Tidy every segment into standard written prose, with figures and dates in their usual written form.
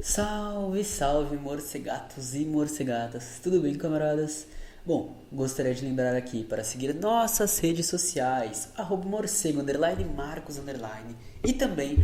Salve, salve, morcegatos e morcegatas. Tudo bem, camaradas? Bom, gostaria de lembrar aqui para seguir nossas redes sociais, @morcego, _marcos, e também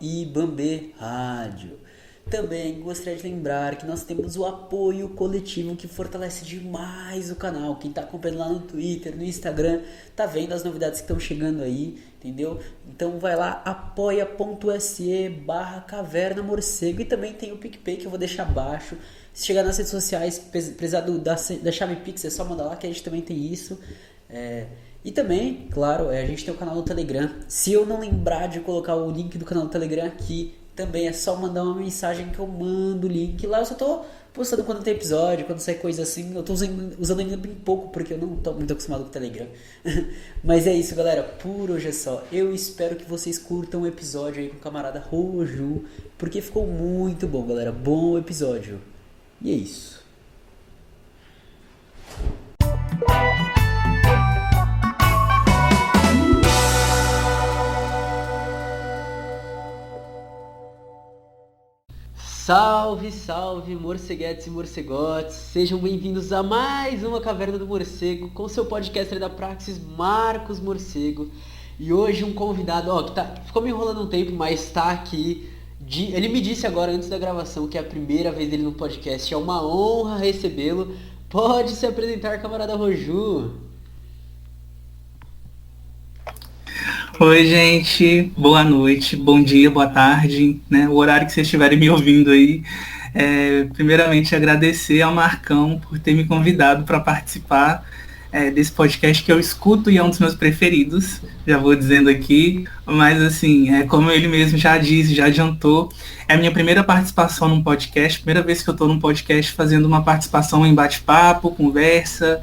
@ibamberádio. Também gostaria de lembrar que nós temos o apoio coletivo que fortalece demais o canal. Quem está acompanhando lá no Twitter, no Instagram, tá vendo as novidades que estão chegando aí, entendeu? Então vai lá, apoia.se/caverna morcego, e também tem o PicPay que eu vou deixar abaixo. Se chegar nas redes sociais, precisar da chave Pix, é só mandar lá que a gente também tem isso. E também, claro, a gente tem o canal no Telegram. Se eu não lembrar de colocar o link do canal do Telegram aqui, também é só mandar uma mensagem que eu mando o link. Lá eu só tô postando quando tem episódio, quando sai coisa assim. Eu tô usando ainda bem pouco, porque eu não tô muito acostumado com o Telegram. Mas é isso, galera. Por hoje é só. Eu espero que vocês curtam o episódio aí com o camarada Roju, porque ficou muito bom, galera. Bom episódio. E é isso. Salve, salve, morceguetes e morcegotes. Sejam bem-vindos a mais uma Caverna do Morcego com seu podcaster da Praxis, Marcos Morcego. E hoje um convidado, ficou me enrolando um tempo, mas tá aqui. Ele me disse agora, antes da gravação, que é a primeira vez dele no podcast. É uma honra recebê-lo. Pode se apresentar, camarada Roju. Oi, gente. Boa noite, bom dia, boa tarde, né? O horário que vocês estiverem me ouvindo aí. Primeiramente, agradecer ao Marcão por ter me convidado para participar desse podcast que eu escuto e é um dos meus preferidos, já vou dizendo aqui. Mas, assim, como ele mesmo já disse, já adiantou, é a minha primeira participação num podcast, primeira vez que eu estou num podcast fazendo uma participação em bate-papo, conversa,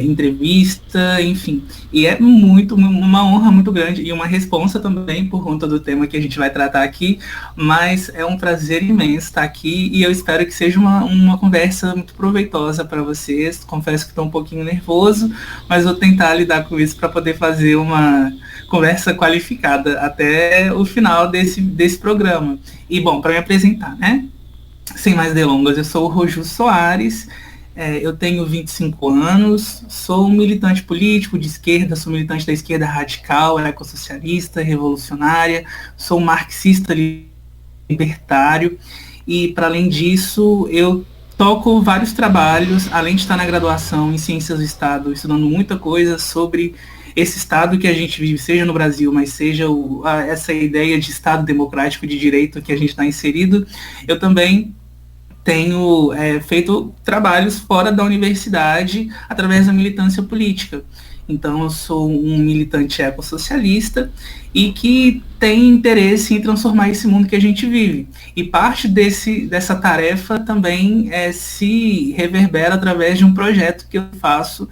entrevista, enfim. E é uma honra muito grande e uma responsa também por conta do tema que a gente vai tratar aqui, mas é um prazer imenso estar aqui e eu espero que seja uma conversa muito proveitosa para vocês. Confesso que estou um pouquinho nervoso, mas vou tentar lidar com isso para poder fazer uma conversa qualificada até o final desse programa. E, bom, para me apresentar, né? Sem mais delongas, eu sou o Roju Soares. Eu tenho 25 anos, sou um militante político de esquerda, sou militante da esquerda radical, ecossocialista, revolucionária, sou um marxista libertário e, para além disso, eu toco vários trabalhos, além de estar na graduação em Ciências do Estado, estudando muita coisa sobre esse Estado que a gente vive, seja no Brasil, mas seja essa ideia de Estado democrático de direito que a gente está inserido. Eu também tenho feito trabalhos fora da universidade através da militância política. Então, eu sou um militante ecossocialista e que tem interesse em transformar esse mundo que a gente vive. E parte dessa tarefa também se reverbera através de um projeto que eu faço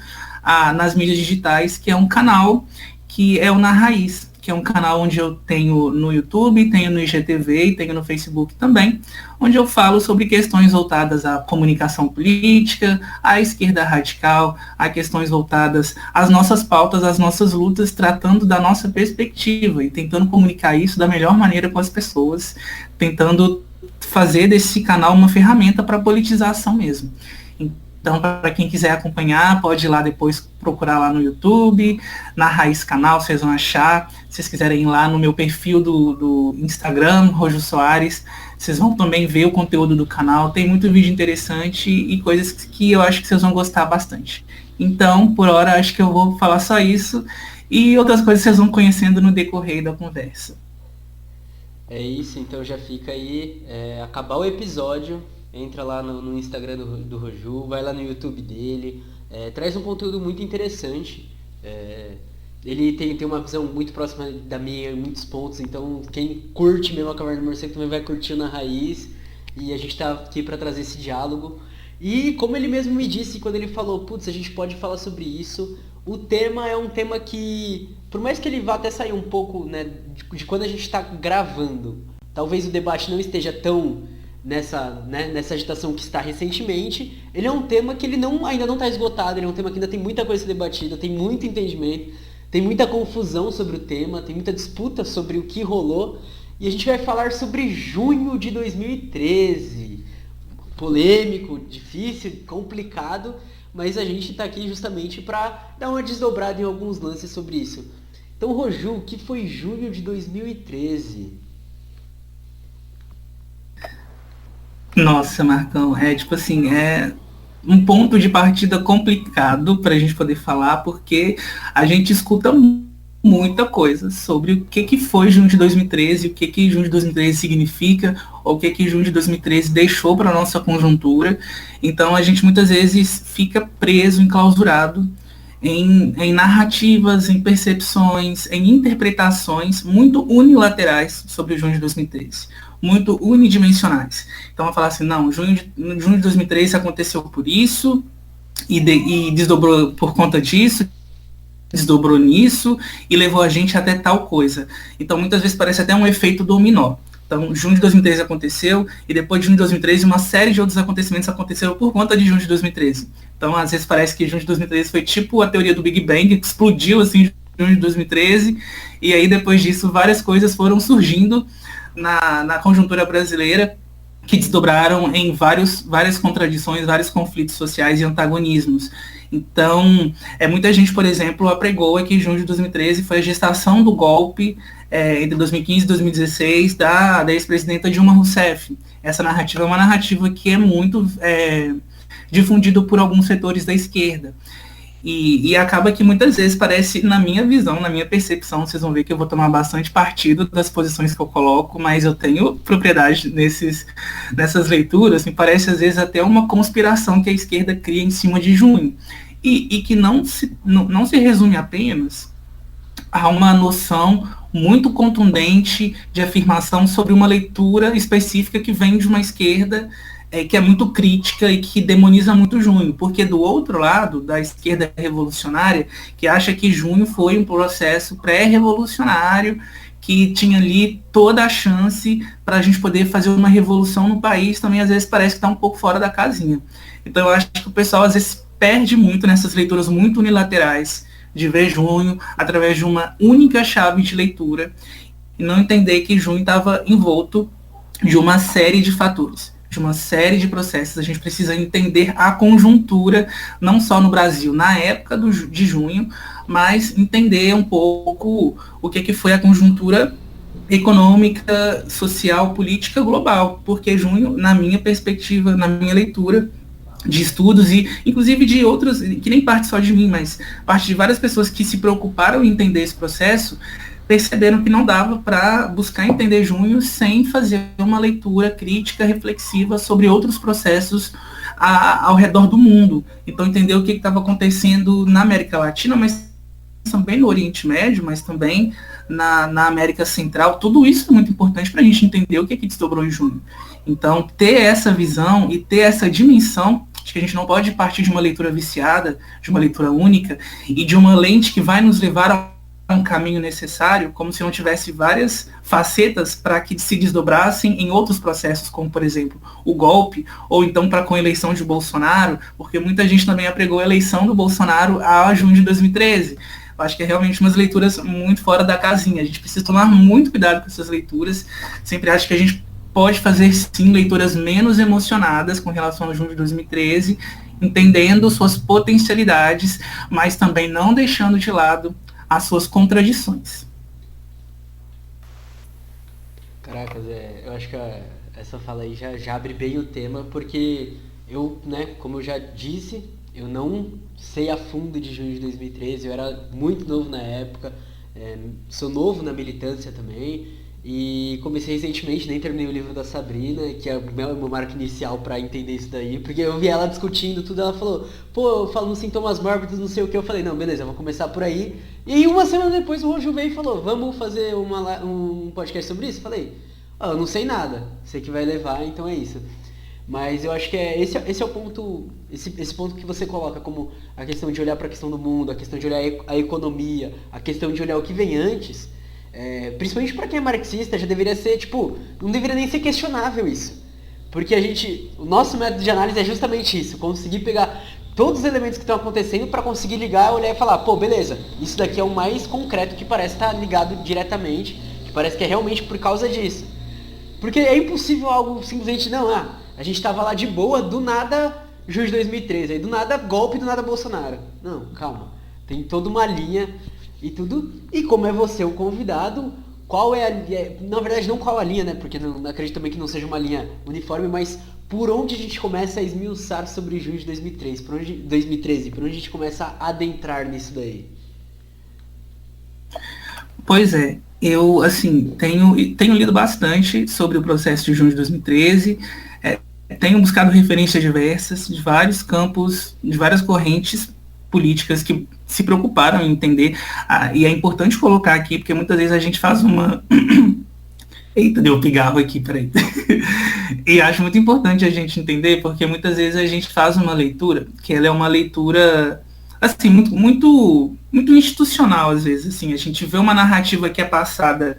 nas mídias digitais, que é um canal que é o Na Raiz, que é um canal onde eu tenho no YouTube, tenho no IGTV e tenho no Facebook também, onde eu falo sobre questões voltadas à comunicação política, à esquerda radical, a questões voltadas às nossas pautas, às nossas lutas, tratando da nossa perspectiva e tentando comunicar isso da melhor maneira com as pessoas, tentando fazer desse canal uma ferramenta para a politização mesmo. Então, para quem quiser acompanhar, pode ir lá depois procurar lá no YouTube, Na Raiz Canal, vocês vão achar. Se vocês quiserem ir lá no meu perfil do Instagram, Roju Soares, vocês vão também ver o conteúdo do canal. Tem muito vídeo interessante e coisas que eu acho que vocês vão gostar bastante. Então, por hora, acho que eu vou falar só isso e outras coisas vocês vão conhecendo no decorrer da conversa. É isso, então já fica aí. Acabar o episódio, entra lá no Instagram do Roju, vai lá no YouTube dele, traz um conteúdo muito interessante. Ele tem uma visão muito próxima da minha em muitos pontos, então quem curte mesmo a Caverna do Morcego também vai curtir Na Raiz, e a gente tá aqui para trazer esse diálogo. E como ele mesmo me disse quando ele falou, putz, a gente pode falar sobre isso, o tema é um tema que, por mais que ele vá até sair um pouco, né, de quando a gente está gravando, talvez o debate não esteja tão nessa agitação que está recentemente, ele é um tema que ainda não está esgotado, ele é um tema que ainda tem muita coisa a ser debatida, tem muito entendimento, tem muita confusão sobre o tema, tem muita disputa sobre o que rolou, e a gente vai falar sobre junho de 2013. Polêmico, difícil, complicado, mas a gente está aqui justamente para dar uma desdobrada em alguns lances sobre isso. Então, Roju, o que foi junho de 2013? Nossa, Marcão, tipo assim, é um ponto de partida complicado para a gente poder falar, porque a gente escuta muita coisa sobre o que foi junho de 2013, o que junho de 2013 significa, ou o que junho de 2013 deixou para a nossa conjuntura. Então a gente muitas vezes fica preso, enclausurado em narrativas, em percepções, em interpretações muito unilaterais sobre o junho de 2013, muito unidimensionais. Então, falar assim, não, junho de 2013 aconteceu por isso, e desdobrou por conta disso, desdobrou nisso, e levou a gente até tal coisa. Então, muitas vezes parece até um efeito dominó. Então, junho de 2013 aconteceu, e depois de junho de 2013, uma série de outros acontecimentos aconteceram por conta de junho de 2013. Então, às vezes parece que junho de 2013 foi tipo a teoria do Big Bang, que explodiu assim em junho de 2013, e aí depois disso várias coisas foram surgindo na conjuntura brasileira, que desdobraram em várias contradições, vários conflitos sociais e antagonismos. Então, muita gente, por exemplo, apregoa que junho de 2013 foi a gestação do golpe entre 2015 e 2016 da ex-presidenta Dilma Rousseff. Essa narrativa é uma narrativa que é muito difundida por alguns setores da esquerda. E acaba que muitas vezes parece, na minha visão, na minha percepção, vocês vão ver que eu vou tomar bastante partido das posições que eu coloco, mas eu tenho propriedade nessas leituras, me parece às vezes até uma conspiração que a esquerda cria em cima de junho. E que não se resume apenas a uma noção muito contundente de afirmação sobre uma leitura específica que vem de uma esquerda que é muito crítica e que demoniza muito junho, porque do outro lado, da esquerda revolucionária, que acha que junho foi um processo pré-revolucionário, que tinha ali toda a chance para a gente poder fazer uma revolução no país, também às vezes parece que está um pouco fora da casinha. Então eu acho que o pessoal às vezes perde muito nessas leituras muito unilaterais de ver junho através de uma única chave de leitura e não entender que junho estava envolto de uma série de fatores, de uma série de processos. A gente precisa entender a conjuntura, não só no Brasil, na época de junho, mas entender um pouco o que foi a conjuntura econômica, social, política global, porque junho, na minha perspectiva, na minha leitura de estudos, e inclusive de outros, que nem parte só de mim, mas parte de várias pessoas que se preocuparam em entender esse processo, perceberam que não dava para buscar entender junho sem fazer uma leitura crítica, reflexiva sobre outros processos ao redor do mundo. Então, entender o que estava acontecendo na América Latina, mas também no Oriente Médio, mas também na América Central. Tudo isso é muito importante para a gente entender o que desdobrou em junho. Então, ter essa visão e ter essa dimensão, acho que a gente não pode partir de uma leitura viciada, de uma leitura única, e de uma lente que vai nos levar a um caminho necessário, como se não tivesse várias facetas para que se desdobrassem em outros processos, como, por exemplo, o golpe, ou então para com a eleição de Bolsonaro, porque muita gente também apregou a eleição do Bolsonaro a junho de 2013. Eu acho que é realmente umas leituras muito fora da casinha. A gente precisa tomar muito cuidado com essas leituras. Sempre acho que a gente pode fazer, sim, leituras menos emocionadas com relação a junho de 2013, entendendo suas potencialidades, mas também não deixando de lado as suas contradições. Caracas, eu acho que essa fala aí já abre bem o tema, porque eu, né, como eu já disse, eu não sei a fundo de junho de 2013, eu era muito novo na época, sou novo na militância também, e comecei recentemente, nem terminei o livro da Sabrina, que é o meu marco inicial para entender isso daí, porque eu vi ela discutindo tudo, ela falou, pô, eu falo nos sintomas mórbidos, não sei o que, eu falei, não, beleza, eu vou começar por aí, e aí uma semana depois o Roju veio e falou, vamos fazer um podcast sobre isso? Eu falei, eu não sei nada, você que vai levar, então é isso. Mas eu acho que esse é o ponto, esse ponto que você coloca como a questão de olhar para a questão do mundo, a questão de olhar a economia, a questão de olhar o que vem antes, principalmente para quem é marxista, já deveria ser, não deveria nem ser questionável isso. Porque o nosso método de análise é justamente isso, conseguir pegar todos os elementos que estão acontecendo para conseguir ligar, olhar e falar, pô, beleza, isso daqui é o mais concreto que parece estar ligado diretamente, que parece que é realmente por causa disso. Porque é impossível algo simplesmente, não, a gente tava lá de boa, do nada, junho de 2013, aí do nada golpe, do nada Bolsonaro. Não, calma. Tem toda uma linha e tudo. E como é você o convidado, qual é a linha? Na verdade, não qual a linha, né? Porque não acredito também que não seja uma linha uniforme, mas por onde a gente começa a esmiuçar sobre junho de 2013? Por onde a gente começa a adentrar nisso daí? Pois é, eu, assim, tenho lido bastante sobre o processo de junho de 2013, tenho buscado referências diversas de vários campos, de várias correntes políticas que se preocuparam em entender, e é importante colocar aqui, porque muitas vezes a gente faz uma... Eita, deu um pigarro aqui, peraí. E acho muito importante a gente entender, porque muitas vezes a gente faz uma leitura, que ela é uma leitura, assim, muito institucional, às vezes, assim, a gente vê uma narrativa que é passada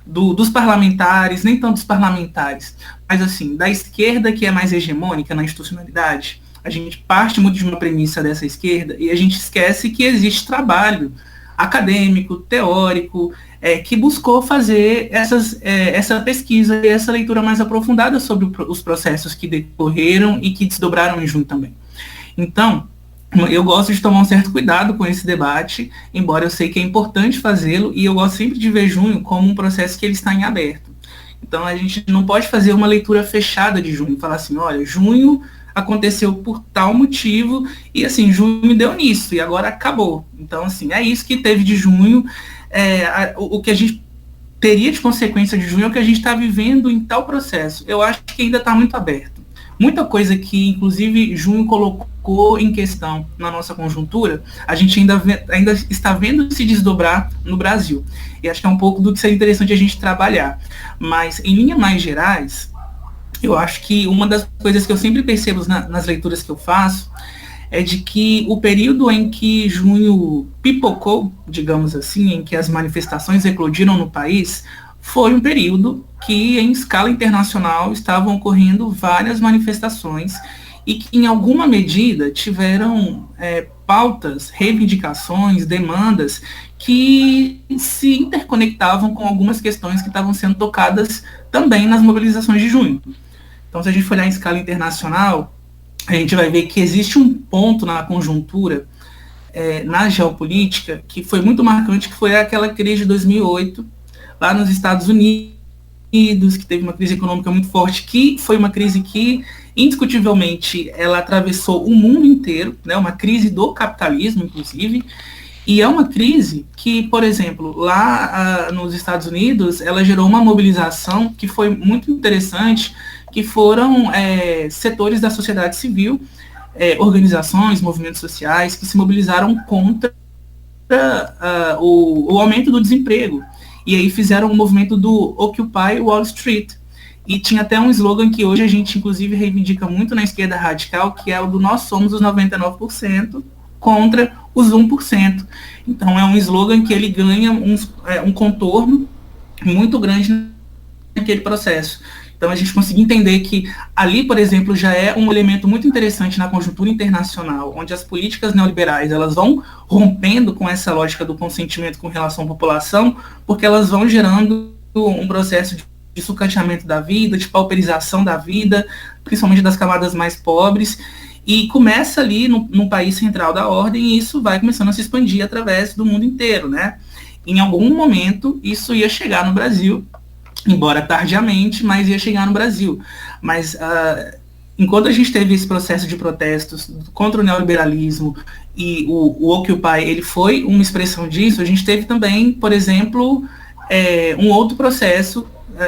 dos parlamentares, nem tanto dos parlamentares, mas, assim, da esquerda, que é mais hegemônica na institucionalidade. A gente parte muito de uma premissa dessa esquerda e a gente esquece que existe trabalho acadêmico, teórico, que buscou fazer essa pesquisa e essa leitura mais aprofundada sobre os processos que decorreram e que desdobraram em junho também. Então, eu gosto de tomar um certo cuidado com esse debate, embora eu sei que é importante fazê-lo, e eu gosto sempre de ver junho como um processo que ele está em aberto. Então, a gente não pode fazer uma leitura fechada de junho, falar assim, olha, junho aconteceu por tal motivo, e assim, junho deu nisso, e agora acabou. Então, assim, é isso que teve de junho, o que a gente teria de consequência de junho é o que a gente está vivendo em tal processo. Eu acho que ainda está muito aberto. Muita coisa que, inclusive, junho colocou em questão na nossa conjuntura, a gente ainda está vendo se desdobrar no Brasil. E acho que é um pouco do que seria interessante a gente trabalhar. Mas, em linhas mais gerais, eu acho que uma das coisas que eu sempre percebo nas leituras que eu faço é de que o período em que junho pipocou, digamos assim, em que as manifestações eclodiram no país, foi um período que, em escala internacional, estavam ocorrendo várias manifestações e que, em alguma medida, tiveram pautas, reivindicações, demandas que se interconectavam com algumas questões que estavam sendo tocadas também nas mobilizações de junho. Então, se a gente for olhar em escala internacional, a gente vai ver que existe um ponto na conjuntura, na geopolítica, que foi muito marcante, que foi aquela crise de 2008, lá nos Estados Unidos, que teve uma crise econômica muito forte, que foi uma crise que, indiscutivelmente, ela atravessou o mundo inteiro, né, uma crise do capitalismo, inclusive, e é uma crise que, por exemplo, lá nos Estados Unidos, ela gerou uma mobilização que foi muito interessante, que foram setores da sociedade civil, organizações, movimentos sociais, que se mobilizaram contra o aumento do desemprego. E aí fizeram um movimento do Occupy Wall Street. E tinha até um slogan que hoje a gente, inclusive, reivindica muito na esquerda radical, que é o do nós somos os 99% contra os 1%. Então é um slogan que ele ganha um contorno muito grande naquele processo. Então a gente conseguir entender que ali, por exemplo, já é um elemento muito interessante na conjuntura internacional, onde as políticas neoliberais elas vão rompendo com essa lógica do consentimento com relação à população, porque elas vão gerando um processo de sucateamento da vida, de pauperização da vida, principalmente das camadas mais pobres, e começa ali no país central da ordem, e isso vai começando a se expandir através do mundo inteiro, né? Em algum momento, isso ia chegar no Brasil, embora tardiamente, mas ia chegar no Brasil. Mas enquanto a gente teve esse processo de protestos contra o neoliberalismo e o Occupy, ele foi uma expressão disso, a gente teve também, por exemplo, um outro processo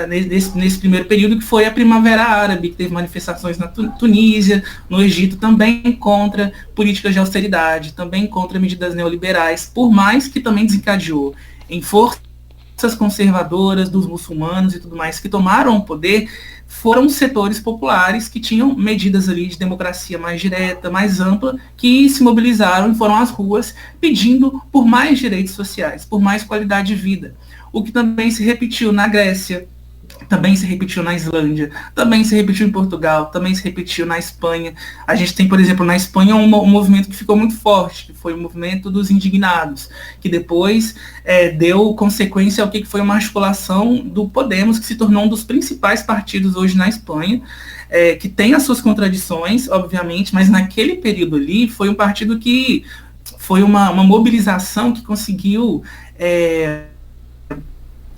nesse primeiro período, que foi a Primavera Árabe, que teve manifestações na Tunísia, no Egito, também contra políticas de austeridade, também contra medidas neoliberais, por mais que também desencadeou em forças conservadoras dos muçulmanos e tudo mais que tomaram o poder, foram setores populares que tinham medidas ali de democracia mais direta, mais ampla, que se mobilizaram e foram às ruas pedindo por mais direitos sociais, por mais qualidade de vida. O que também se repetiu na Grécia, também se repetiu na Islândia, também se repetiu em Portugal, também se repetiu na Espanha. A gente tem, por exemplo, na Espanha um movimento que ficou muito forte, que foi o movimento dos indignados, que depois deu consequência ao que foi uma articulação do Podemos, que se tornou um dos principais partidos hoje na Espanha, que tem as suas contradições, obviamente, mas naquele período ali foi um partido que foi uma mobilização que conseguiu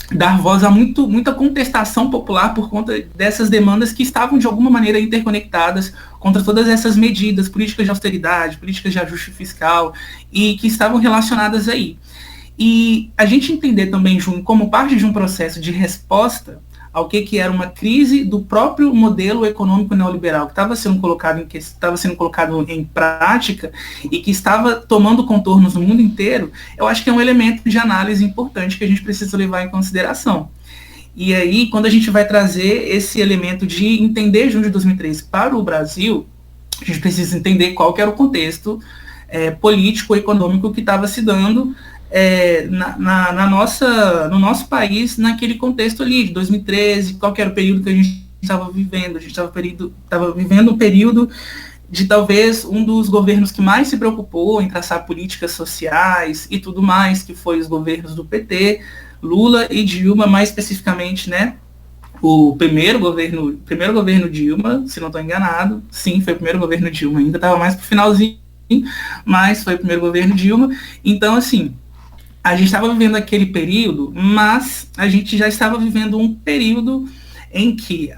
dar voz a muita contestação popular por conta dessas demandas que estavam, de alguma maneira, interconectadas contra todas essas medidas, políticas de austeridade, políticas de ajuste fiscal, e que estavam relacionadas aí. E a gente entender também, Jun, como parte de um processo de resposta ao que era uma crise do próprio modelo econômico neoliberal que estava sendo colocado em prática e que estava tomando contornos no mundo inteiro, eu acho que é um elemento de análise importante que a gente precisa levar em consideração. E aí, quando a gente vai trazer esse elemento de entender junho de 2013 para o Brasil, a gente precisa entender qual que era o contexto político, econômico que estava se dando no nosso país, naquele contexto ali, de 2013, qual que era o período que a gente estava vivendo. A gente estava vivendo um período de talvez um dos governos que mais se preocupou em traçar políticas sociais e tudo mais, que foi os governos do PT, Lula e Dilma, mais especificamente, né? O primeiro governo Dilma, se não estou enganado, sim, foi o primeiro governo Dilma, ainda estava mais para o finalzinho, mas foi o primeiro governo Dilma. Então, assim, a gente estava vivendo aquele período, mas a gente já estava vivendo um período em que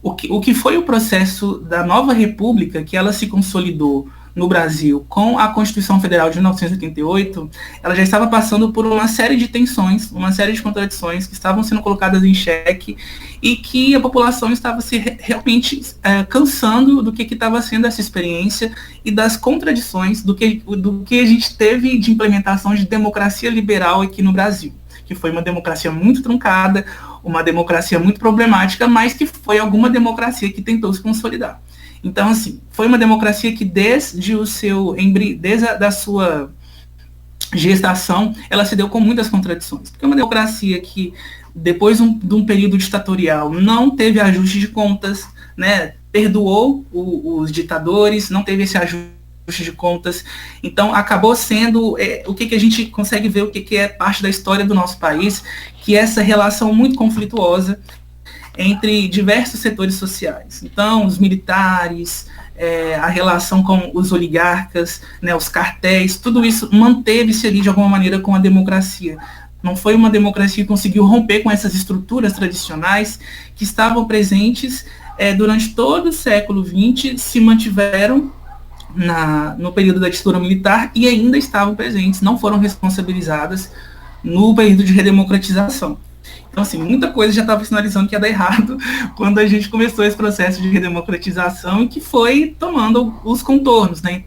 o que foi o processo da nova república, que ela se consolidou no Brasil com a Constituição Federal de 1988, ela já estava passando por uma série de tensões, uma série de contradições que estavam sendo colocadas em xeque e que a população estava se realmente cansando do que estava sendo essa experiência e das contradições do que a gente teve de implementação de democracia liberal aqui no Brasil, que foi uma democracia muito truncada, uma democracia muito problemática, mas que foi alguma democracia que tentou se consolidar. Então, assim, foi uma democracia que desde a sua gestação, ela se deu com muitas contradições. Porque é uma democracia que, depois de um período ditatorial, não teve ajuste de contas, né, perdoou os ditadores, não teve esse ajuste de contas. Então, acabou sendo o que a gente consegue ver, o que é parte da história do nosso país, que é essa relação muito conflituosa entre diversos setores sociais. Então, os militares, a relação com os oligarcas, né, os cartéis, tudo isso manteve-se ali de alguma maneira com a democracia. Não foi uma democracia que conseguiu romper com essas estruturas tradicionais que estavam presentes durante todo o século XX, se mantiveram no período da ditadura militar e ainda estavam presentes, não foram responsabilizadas no período de redemocratização. Então, assim, muita coisa já estava sinalizando que ia dar errado quando a gente começou esse processo de redemocratização e que foi tomando os contornos, né?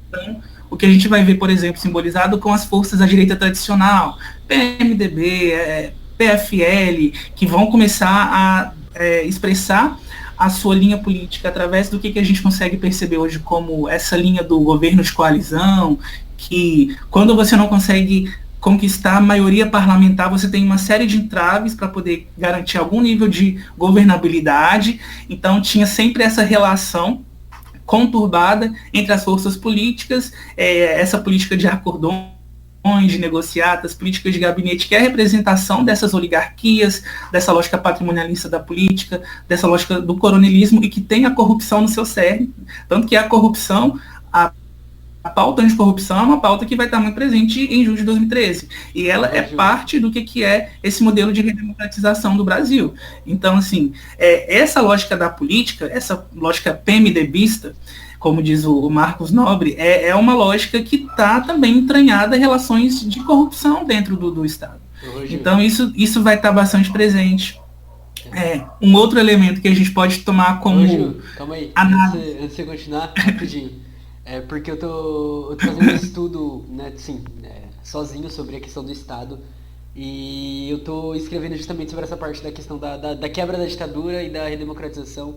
Então, o que a gente vai ver, por exemplo, simbolizado com as forças da direita tradicional, PMDB, PFL, que vão começar a expressar a sua linha política através do que a gente consegue perceber hoje como essa linha do governo de coalizão, que quando você não consegue conquistar a maioria parlamentar, você tem uma série de entraves para poder garantir algum nível de governabilidade. Então, tinha sempre essa relação conturbada entre as forças políticas, essa política de acordões, de negociatas, políticas de gabinete, que é a representação dessas oligarquias, dessa lógica patrimonialista da política, dessa lógica do coronelismo, e que tem a corrupção no seu cerne. Tanto que a corrupção, a pauta anticorrupção é uma pauta que vai estar muito presente em junho de 2013. E ela é parte do que é esse modelo de redemocratização do Brasil. Então, assim, essa lógica da política, essa lógica PMDBista, como diz o Marcos Nobre, é uma lógica que está também entranhada em relações de corrupção dentro do Estado. Então, isso vai estar bastante presente. Um outro elemento que a gente pode tomar como... Calma aí, antes de você continuar, rapidinho. Porque eu tô fazendo um estudo, né, assim, sozinho sobre a questão do Estado, e eu tô escrevendo justamente sobre essa parte da questão da quebra da ditadura e da redemocratização.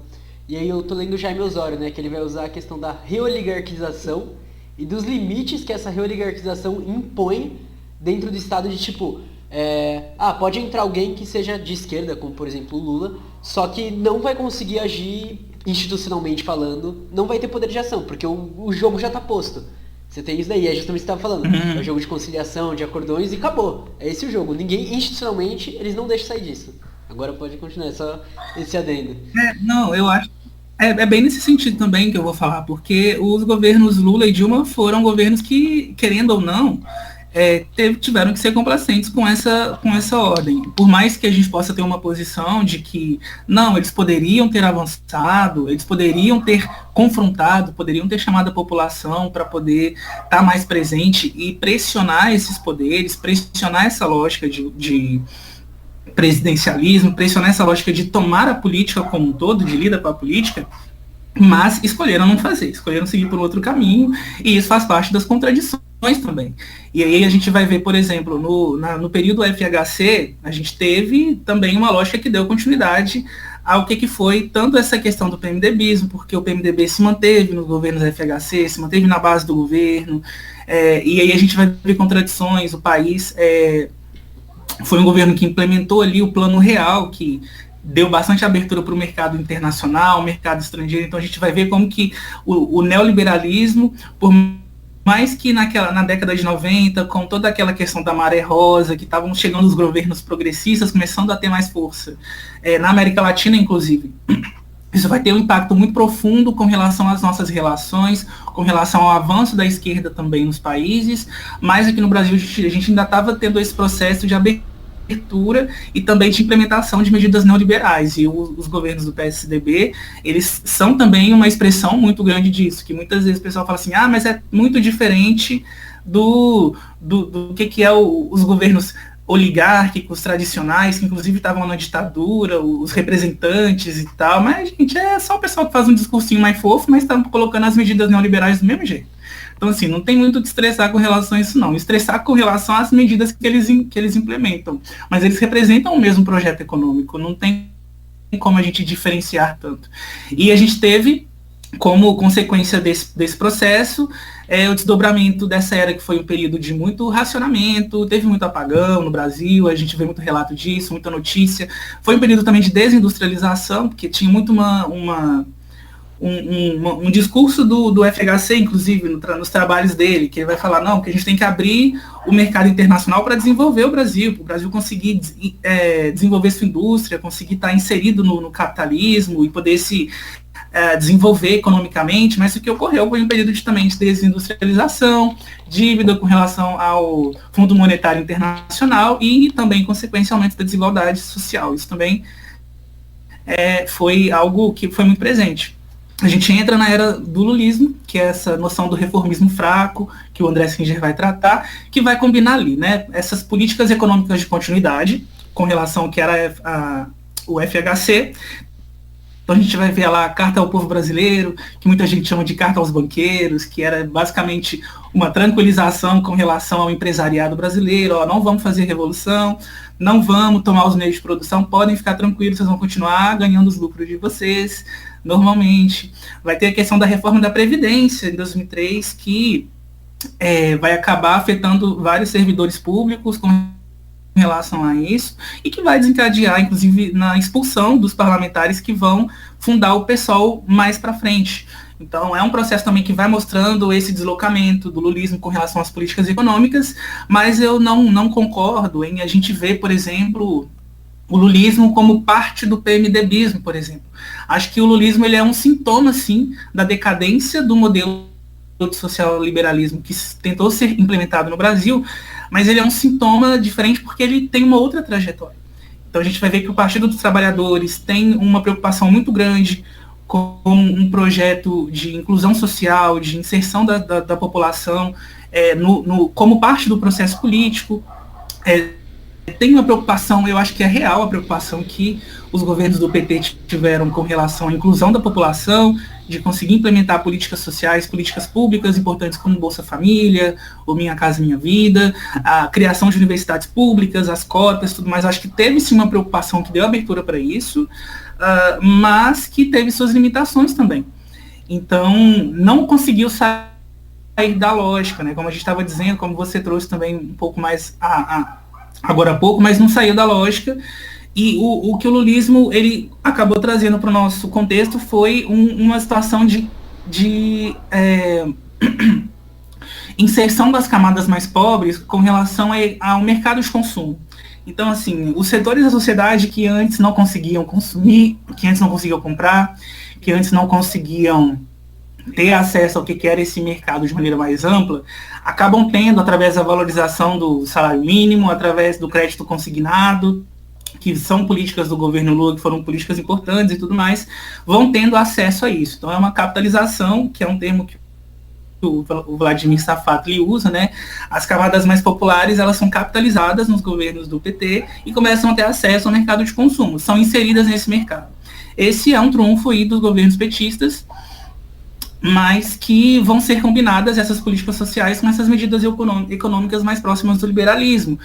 E aí eu tô lendo o Jaime Osório, né, que ele vai usar a questão da reoligarquização e dos limites que essa reoligarquização impõe dentro do Estado, de tipo, pode entrar alguém que seja de esquerda, como por exemplo o Lula, só que não vai conseguir agir institucionalmente falando, não vai ter poder de ação, porque o jogo já tá posto. Você tem isso daí, é justamente o que você estava falando. É o jogo de conciliação, de acordões e acabou. É esse o jogo. Ninguém, institucionalmente, eles não deixam sair disso. Agora pode continuar, é só esse adendo. Não, eu acho. É bem nesse sentido também que eu vou falar, porque os governos Lula e Dilma foram governos que, querendo ou não, tiveram que ser complacentes com essa ordem. Por mais que a gente possa ter uma posição de que, não, eles poderiam ter avançado, eles poderiam ter confrontado, poderiam ter chamado a população para poder estar mais presente e pressionar esses poderes, pressionar essa lógica de presidencialismo, pressionar essa lógica de tomar a política como um todo, de lidar com a política, mas escolheram não fazer, escolheram seguir por outro caminho, e isso faz parte das contradições também. E aí a gente vai ver, por exemplo, no período FHC, a gente teve também uma lógica que deu continuidade ao que foi tanto essa questão do PMDBismo, porque o PMDB se manteve nos governos FHC, se manteve na base do governo, e aí a gente vai ver contradições, o país foi um governo que implementou ali o Plano Real, que deu bastante abertura para o mercado internacional, mercado estrangeiro, então a gente vai ver como que o neoliberalismo, por mais que na década de 90, com toda aquela questão da maré rosa, que estavam chegando os governos progressistas, começando a ter mais força, na América Latina, inclusive, isso vai ter um impacto muito profundo com relação às nossas relações, com relação ao avanço da esquerda também nos países, mas aqui no Brasil a gente ainda estava tendo esse processo de abertura e também de implementação de medidas neoliberais, e os governos do PSDB, eles são também uma expressão muito grande disso, que muitas vezes o pessoal fala assim, mas é muito diferente do que é os governos oligárquicos tradicionais, que inclusive estavam na ditadura, os representantes e tal, mas, gente, é só o pessoal que faz um discursinho mais fofo, mas está colocando as medidas neoliberais do mesmo jeito. Então, assim, não tem muito o que estressar com relação a isso, não. Estressar com relação às medidas que eles implementam. Mas eles representam o mesmo projeto econômico, não tem como a gente diferenciar tanto. E a gente teve, como consequência desse processo, o desdobramento dessa era que foi um período de muito racionamento, teve muito apagão no Brasil, a gente vê muito relato disso, muita notícia. Foi um período também de desindustrialização, porque tinha muito um discurso do FHC, inclusive, nos trabalhos dele, que ele vai falar, não, que a gente tem que abrir o mercado internacional para desenvolver o Brasil conseguir desenvolver sua indústria, conseguir estar inserido no capitalismo e poder se desenvolver economicamente, mas o que ocorreu foi um período também de desindustrialização, dívida com relação ao Fundo Monetário Internacional e também, consequência, aumento da desigualdade social. Isso também foi algo que foi muito presente. A gente entra na era do lulismo, que é essa noção do reformismo fraco, que o André Singer vai tratar, que vai combinar ali, né, essas políticas econômicas de continuidade, com relação ao que era o FHC. Então a gente vai ver lá a Carta ao Povo Brasileiro, que muita gente chama de Carta aos Banqueiros, que era basicamente uma tranquilização com relação ao empresariado brasileiro, não vamos fazer revolução, não vamos tomar os meios de produção, podem ficar tranquilos, vocês vão continuar ganhando os lucros de vocês, normalmente. Vai ter a questão da reforma da Previdência, em 2003, que vai acabar afetando vários servidores públicos com relação a isso, e que vai desencadear, inclusive, na expulsão dos parlamentares que vão fundar o PSOL mais para frente. Então, é um processo também que vai mostrando esse deslocamento do lulismo com relação às políticas econômicas, mas eu não concordo em a gente ver, por exemplo, o lulismo como parte do PMDBismo, por exemplo. Acho que o lulismo ele é um sintoma, sim, da decadência do modelo de social-liberalismo que tentou ser implementado no Brasil, mas ele é um sintoma diferente porque ele tem uma outra trajetória. Então a gente vai ver que o Partido dos Trabalhadores tem uma preocupação muito grande com um projeto de inclusão social, de inserção da população como parte do processo político. Tem uma preocupação, eu acho que é real a preocupação que os governos do PT tiveram com relação à inclusão da população, de conseguir implementar políticas sociais, políticas públicas importantes como Bolsa Família, ou Minha Casa Minha Vida, a criação de universidades públicas, as cotas, tudo mais. Acho que teve sim uma preocupação que deu abertura para isso, mas que teve suas limitações também. Então, não conseguiu sair da lógica, né? Como a gente estava dizendo, como você trouxe também um pouco mais agora há pouco, mas não saiu da lógica. E o que o lulismo ele acabou trazendo para o nosso contexto foi uma situação de inserção das camadas mais pobres com relação ao mercado de consumo. Então, assim, os setores da sociedade que antes não conseguiam consumir, que antes não conseguiam comprar, que antes não conseguiam ter acesso ao que era esse mercado de maneira mais ampla, acabam tendo, através da valorização do salário mínimo, através do crédito consignado, que são políticas do governo Lula, que foram políticas importantes e tudo mais, vão tendo acesso a isso. Então é uma capitalização, que é um termo que o Vladimir Safatli usa, né? As camadas mais populares, elas são capitalizadas nos governos do PT e começam a ter acesso ao mercado de consumo, são inseridas nesse mercado. Esse é um trunfo aí dos governos petistas, mas que vão ser combinadas essas políticas sociais com essas medidas econômicas mais próximas do liberalismo.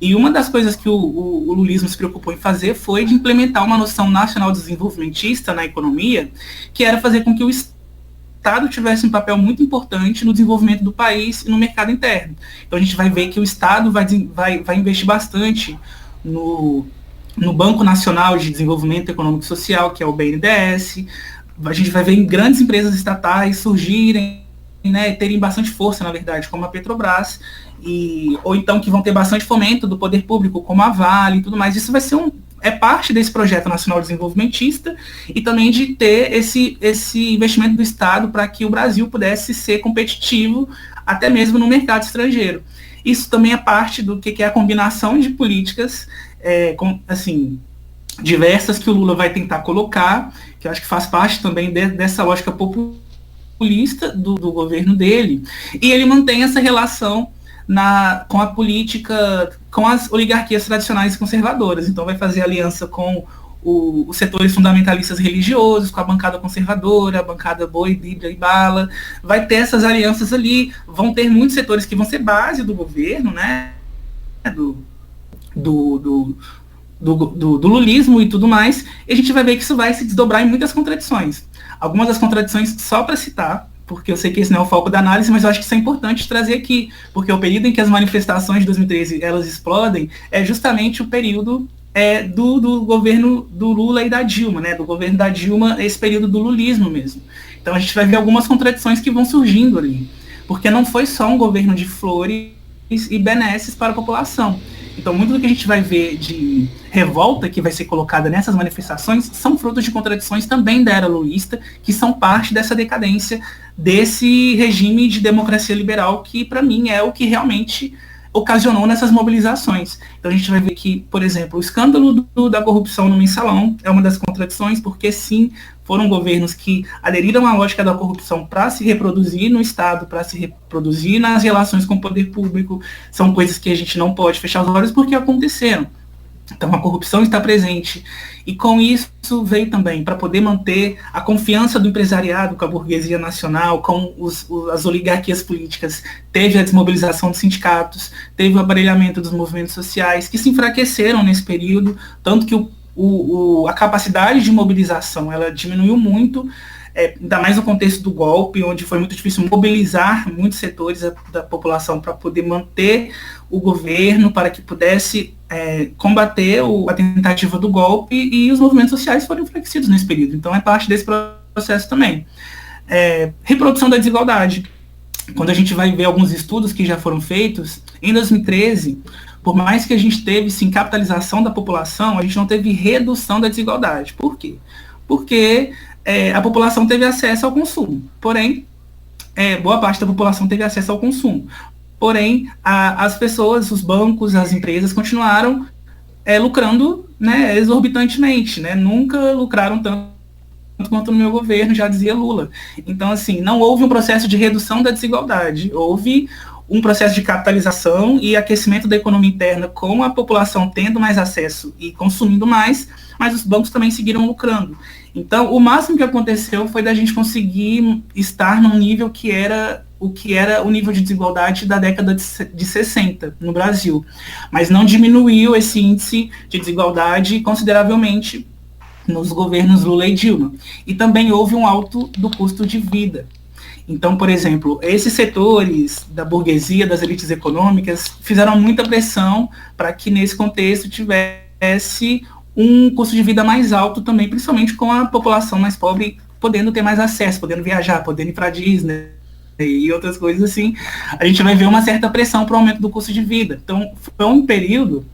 E uma das coisas que o lulismo se preocupou em fazer foi de implementar uma noção nacional desenvolvimentista na economia, que era fazer com que o Estado tivesse um papel muito importante no desenvolvimento do país e no mercado interno. Então a gente vai ver que o Estado vai investir bastante no Banco Nacional de Desenvolvimento Econômico e Social, que é o BNDES. A gente vai ver em grandes empresas estatais surgirem, né, terem bastante força, na verdade, como a Petrobras, ou então que vão ter bastante fomento do poder público, como a Vale e tudo mais. Isso vai ser parte desse projeto nacional desenvolvimentista e também de ter esse investimento do Estado para que o Brasil pudesse ser competitivo até mesmo no mercado estrangeiro. Isso também é parte do que é a combinação de políticas diversas que o Lula vai tentar colocar, que eu acho que faz parte também dessa lógica populista do governo dele, e ele mantém essa relação com a política, com as oligarquias tradicionais e conservadoras. Então vai fazer aliança com os setores fundamentalistas religiosos, com a bancada conservadora, a bancada Boi, Bíblia e Bala. Vai ter essas alianças ali, vão ter muitos setores que vão ser base do governo, né? Do lulismo e tudo mais, e a gente vai ver que isso vai se desdobrar em muitas contradições. Algumas das contradições, só para citar, porque eu sei que esse não é o foco da análise, mas eu acho que isso é importante trazer aqui, porque o período em que as manifestações de 2013 elas explodem é justamente o período do governo do Lula e da Dilma, né? Do governo da Dilma, esse período do lulismo mesmo. Então a gente vai ver algumas contradições que vão surgindo ali, porque não foi só um governo de flores e benesses para a população. Então, muito do que a gente vai ver de revolta que vai ser colocada nessas manifestações são frutos de contradições também da era lulista, que são parte dessa decadência desse regime de democracia liberal que, para mim, é o que realmente ocasionou nessas mobilizações. Então, a gente vai ver que, por exemplo, o escândalo da corrupção no Mensalão é uma das contradições, porque, sim, foram governos que aderiram à lógica da corrupção para se reproduzir no Estado, para se reproduzir nas relações com o poder público. São coisas que a gente não pode fechar os olhos porque aconteceram. Então a corrupção está presente. E com isso veio também, para poder manter a confiança do empresariado com a burguesia nacional, com as oligarquias políticas, teve a desmobilização dos sindicatos, teve o aparelhamento dos movimentos sociais, que se enfraqueceram nesse período, tanto que a capacidade de mobilização ela diminuiu muito, ainda mais no contexto do golpe, onde foi muito difícil mobilizar muitos setores da população para poder manter o governo, para que pudesse combater a tentativa do golpe, e os movimentos sociais foram enfraquecidos nesse período. Então é parte desse processo também. Reprodução da desigualdade. Quando a gente vai ver alguns estudos que já foram feitos, em 2013, por mais que a gente teve, sim, capitalização da população, a gente não teve redução da desigualdade. Por quê? Porque a população teve acesso ao consumo. Porém, boa parte da população teve acesso ao consumo. Porém, as pessoas, os bancos, as empresas continuaram lucrando, né, exorbitantemente. Né? Nunca lucraram tanto quanto no meu governo, já dizia Lula. Então, assim, não houve um processo de redução da desigualdade. Houve um processo de capitalização e aquecimento da economia interna, com a população tendo mais acesso e consumindo mais, mas os bancos também seguiram lucrando. Então, o máximo que aconteceu foi da gente conseguir estar num nível que era o nível de desigualdade da década de 60 no Brasil. Mas não diminuiu esse índice de desigualdade consideravelmente nos governos Lula e Dilma. E também houve um aumento do custo de vida. Então, por exemplo, esses setores da burguesia, das elites econômicas, fizeram muita pressão para que nesse contexto tivesse um custo de vida mais alto também, principalmente com a população mais pobre podendo ter mais acesso, podendo viajar, podendo ir para Disney e outras coisas assim. A gente vai ver uma certa pressão para o aumento do custo de vida. Então, foi um período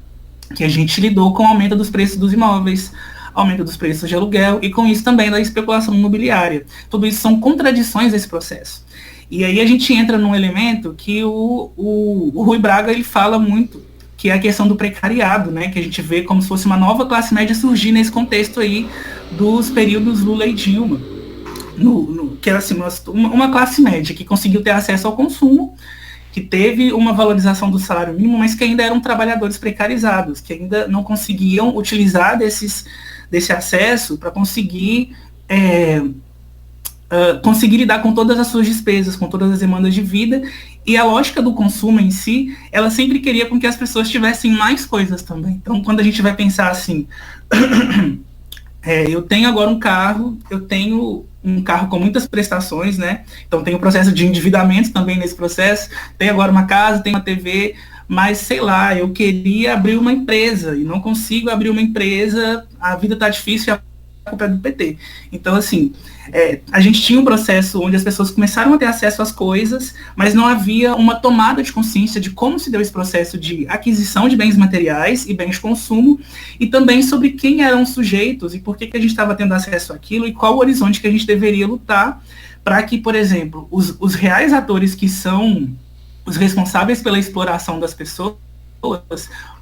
que a gente lidou com o aumento dos preços dos imóveis, aumento dos preços de aluguel e com isso também da especulação imobiliária. Tudo isso são contradições desse processo. E aí a gente entra num elemento que o Rui Braga ele fala muito, que é a questão do precariado, né? Que a gente vê como se fosse uma nova classe média surgir nesse contexto aí dos períodos Lula e Dilma. Que era assim, uma classe média que conseguiu ter acesso ao consumo, que teve uma valorização do salário mínimo, mas que ainda eram trabalhadores precarizados, que ainda não conseguiam utilizar desse acesso para conseguir lidar com todas as suas despesas, com todas as demandas de vida, e a lógica do consumo em si, ela sempre queria com que as pessoas tivessem mais coisas também. Então, quando a gente vai pensar assim, eu tenho agora um carro, com muitas prestações, né? Então tem o processo de endividamento também nesse processo, tem agora uma casa, tem uma TV, mas sei lá, eu queria abrir uma empresa e não consigo abrir uma empresa, a vida tá difícil e a culpa é do PT. Então, assim, a gente tinha um processo onde as pessoas começaram a ter acesso às coisas, mas não havia uma tomada de consciência de como se deu esse processo de aquisição de bens materiais e bens de consumo, e também sobre quem eram os sujeitos e por que a gente estava tendo acesso àquilo e qual o horizonte que a gente deveria lutar para que, por exemplo, os reais atores que são os responsáveis pela exploração das pessoas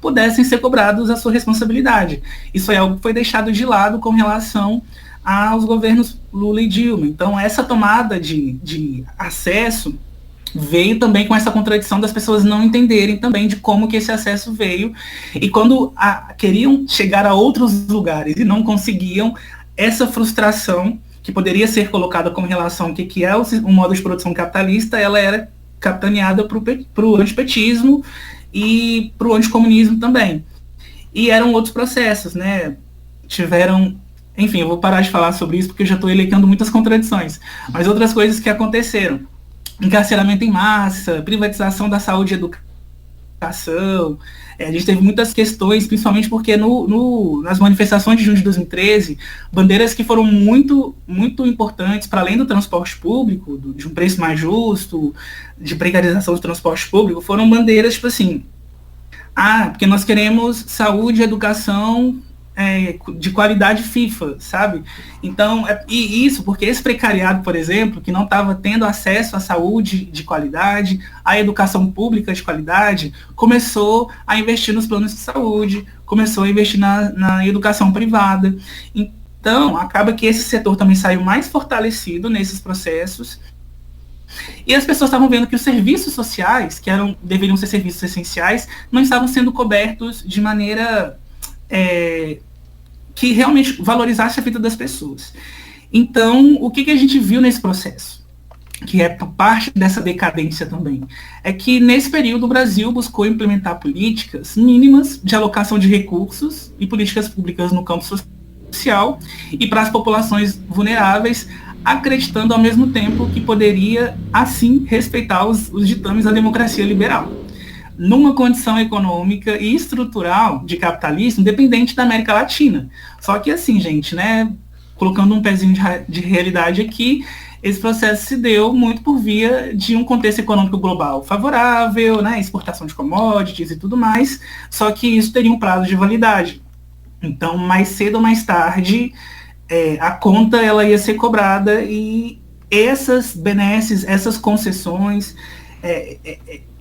pudessem ser cobrados a sua responsabilidade. Isso é algo que foi deixado de lado com relação aos governos Lula e Dilma. Então, essa tomada de acesso veio também com essa contradição das pessoas não entenderem também de como que esse acesso veio. E quando queriam chegar a outros lugares e não conseguiam, essa frustração que poderia ser colocada como relação ao que é o modo de produção capitalista, ela era capitaneada para o antipetismo e para o anticomunismo também. E eram outros processos, né? Enfim, eu vou parar de falar sobre isso porque eu já estou elencando muitas contradições. Mas outras coisas que aconteceram. Encarceramento em massa, privatização da saúde e educação. A gente teve muitas questões, principalmente porque nas manifestações de junho de 2013, bandeiras que foram muito, muito importantes, para além do transporte público, de um preço mais justo, de precarização do transporte público, foram bandeiras tipo assim, porque nós queremos saúde e educação de qualidade FIFA, sabe? Então, e isso porque esse precariado, por exemplo, que não estava tendo acesso à saúde de qualidade, à educação pública de qualidade, começou a investir nos planos de saúde, começou a investir na educação privada. Então, acaba que esse setor também saiu mais fortalecido nesses processos, e as pessoas estavam vendo que os serviços sociais, que deveriam ser serviços essenciais, não estavam sendo cobertos de maneira que realmente valorizasse a vida das pessoas. Então, o que a gente viu nesse processo, que é parte dessa decadência também, é que nesse período o Brasil buscou implementar políticas mínimas de alocação de recursos e políticas públicas no campo social e para as populações vulneráveis, acreditando ao mesmo tempo que poderia, assim, respeitar os ditames da democracia liberal, numa condição econômica e estrutural de capitalismo dependente da América Latina. Só que assim, gente, né, colocando um pezinho de realidade aqui, esse processo se deu muito por via de um contexto econômico global favorável, né, exportação de commodities e tudo mais, só que isso teria um prazo de validade. Então, mais cedo ou mais tarde, a conta ela ia ser cobrada e essas benesses, essas concessões,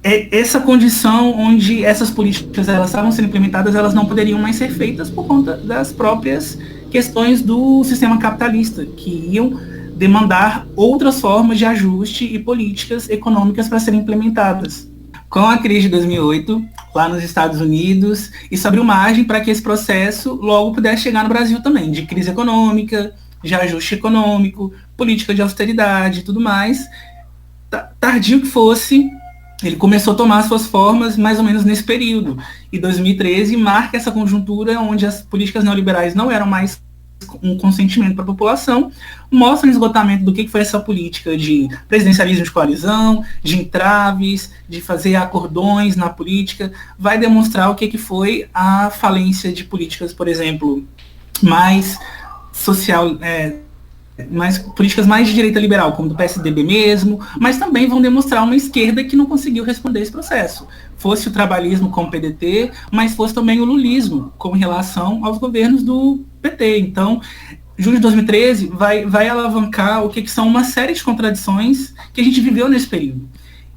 essa condição onde essas políticas elas estavam sendo implementadas, elas não poderiam mais ser feitas por conta das próprias questões do sistema capitalista, que iam demandar outras formas de ajuste e políticas econômicas para serem implementadas. Com a crise de 2008, lá nos Estados Unidos, isso abriu margem para que esse processo logo pudesse chegar no Brasil também, de crise econômica, de ajuste econômico, política de austeridade e tudo mais. Tardio que fosse, ele começou a tomar suas formas mais ou menos nesse período. E 2013 marca essa conjuntura onde as políticas neoliberais não eram mais um consentimento para a população, mostra o esgotamento do que foi essa política de presidencialismo de coalizão, de entraves, de fazer acordões na política, vai demonstrar o que foi a falência de políticas, por exemplo, mais social, políticas mais de direita liberal, como do PSDB mesmo, mas também vão demonstrar uma esquerda que não conseguiu responder esse processo. Fosse o trabalhismo com o PDT, mas fosse também o lulismo com relação aos governos do PT. Então, julho de 2013 vai alavancar o que são uma série de contradições que a gente viveu nesse período.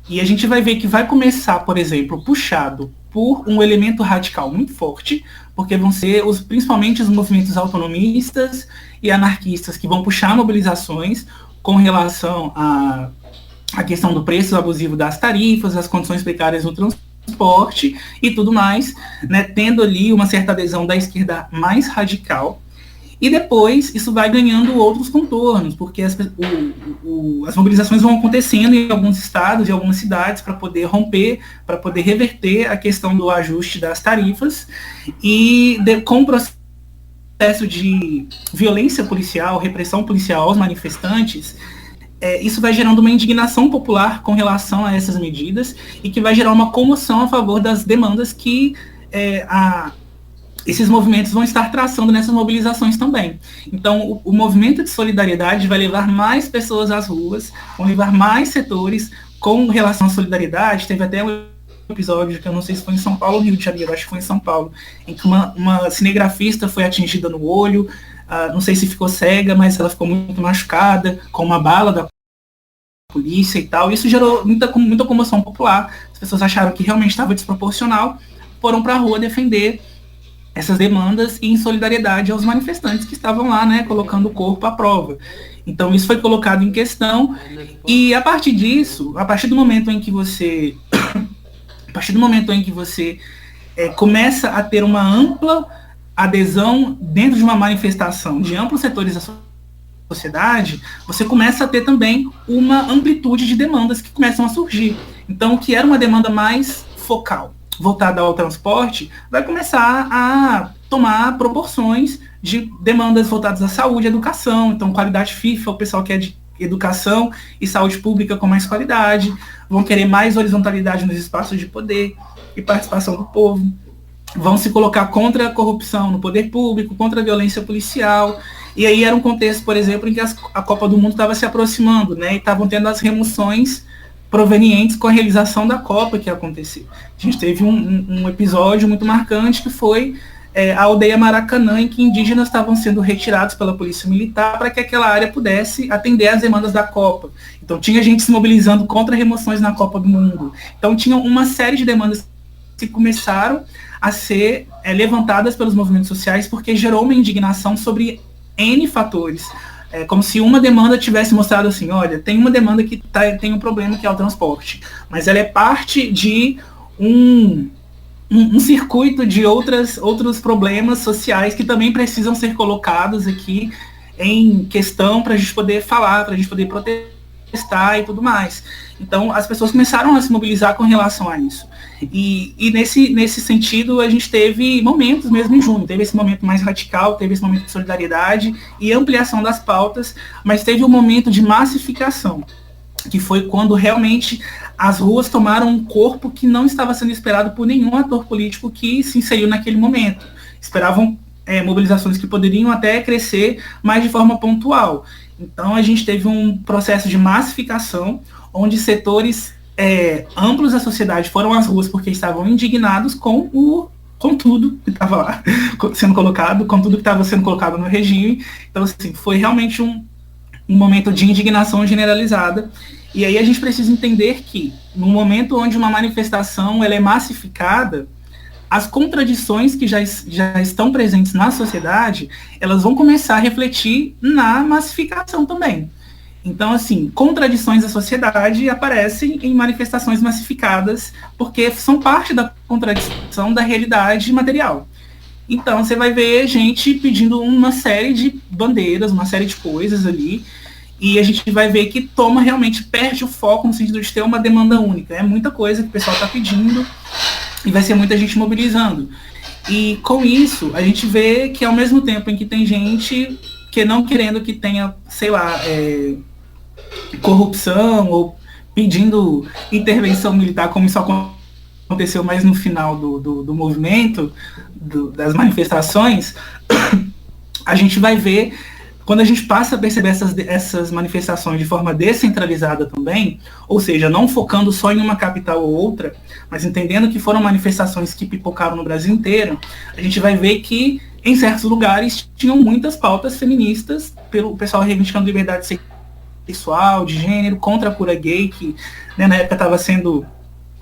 E a gente vai ver que vai começar, por exemplo, puxado por um elemento radical muito forte, porque vão ser principalmente os movimentos autonomistas e anarquistas que vão puxar mobilizações com relação à questão do preço abusivo das tarifas, as condições precárias no transporte e tudo mais, né, tendo ali uma certa adesão da esquerda mais radical. E depois isso vai ganhando outros contornos, porque as mobilizações vão acontecendo em alguns estados e algumas cidades para poder romper, para poder reverter a questão do ajuste das tarifas, e com o processo de violência policial, repressão policial aos manifestantes, isso vai gerando uma indignação popular com relação a essas medidas e que vai gerar uma comoção a favor das demandas que esses movimentos vão estar traçando nessas mobilizações também. Então, o movimento de solidariedade vai levar mais pessoas às ruas, vão levar mais setores com relação à solidariedade. Teve até um episódio, que eu não sei se foi em São Paulo ou Rio de Janeiro, acho que foi em São Paulo, em que uma cinegrafista foi atingida no olho, não sei se ficou cega, mas ela ficou muito machucada, com uma bala da polícia e tal. Isso gerou muita comoção popular. As pessoas acharam que realmente estava desproporcional, foram para a rua defender essas demandas e em solidariedade aos manifestantes que estavam lá, né, colocando o corpo à prova. Então isso foi colocado em questão, e a partir disso, a partir do momento em que você começa a ter uma ampla adesão dentro de uma manifestação de amplos setores da sociedade, você começa a ter também uma amplitude de demandas que começam a surgir. Então, o que era uma demanda mais focal, voltada ao transporte, vai começar a tomar proporções de demandas voltadas à saúde e educação. Então, qualidade FIFA, o pessoal quer de educação e saúde pública com mais qualidade, vão querer mais horizontalidade nos espaços de poder e participação do povo, vão se colocar contra a corrupção no poder público, contra a violência policial. E aí era um contexto, por exemplo, em que a Copa do Mundo estava se aproximando, né, e estavam tendo as remoções provenientes com a realização da Copa que aconteceu. A gente teve um episódio muito marcante que foi a aldeia Maracanã, em que indígenas estavam sendo retirados pela polícia militar para que aquela área pudesse atender às demandas da Copa. Então tinha gente se mobilizando contra remoções na Copa do Mundo. Então tinha uma série de demandas que começaram a ser levantadas pelos movimentos sociais, porque gerou uma indignação sobre N fatores. Como se uma demanda tivesse mostrado assim, olha, tem uma demanda que tem um problema, que é o transporte, mas ela é parte de um circuito de outros problemas sociais que também precisam ser colocados aqui em questão para a gente poder falar, para a gente poder protestar e tudo mais. Então, as pessoas começaram a se mobilizar com relação a isso. E nesse sentido, a gente teve momentos mesmo em junho. Teve esse momento mais radical, teve esse momento de solidariedade e ampliação das pautas, mas teve um momento de massificação, que foi quando realmente as ruas tomaram um corpo que não estava sendo esperado por nenhum ator político que se inseriu naquele momento. Esperavam mobilizações que poderiam até crescer, mas de forma pontual. Então, a gente teve um processo de massificação, onde setores amplos da sociedade foram às ruas porque estavam indignados com tudo que estava lá sendo colocado, com tudo que estava sendo colocado no regime. Então, assim, foi realmente um momento de indignação generalizada. E aí a gente precisa entender que, no momento onde uma manifestação ela é massificada, as contradições que já estão presentes na sociedade, elas vão começar a refletir na massificação também. Então, assim, contradições da sociedade aparecem em manifestações massificadas, porque são parte da contradição da realidade material. Então, você vai ver gente pedindo uma série de bandeiras, uma série de coisas ali, e a gente vai ver que realmente perde o foco no sentido de ter uma demanda única. É muita coisa que o pessoal está pedindo e vai ser muita gente mobilizando. E com isso, a gente vê que ao mesmo tempo em que tem gente que não querendo que tenha, sei lá, corrupção ou pedindo intervenção militar, como isso aconteceu mais no final do movimento, das manifestações, a gente vai ver, quando a gente passa a perceber essas manifestações de forma descentralizada também, ou seja, não focando só em uma capital ou outra, mas entendendo que foram manifestações que pipocaram no Brasil inteiro, a gente vai ver que em certos lugares tinham muitas pautas feministas, pelo pessoal reivindicando liberdade sexual, de gênero, contra a cura gay, que, né, na época estava sendo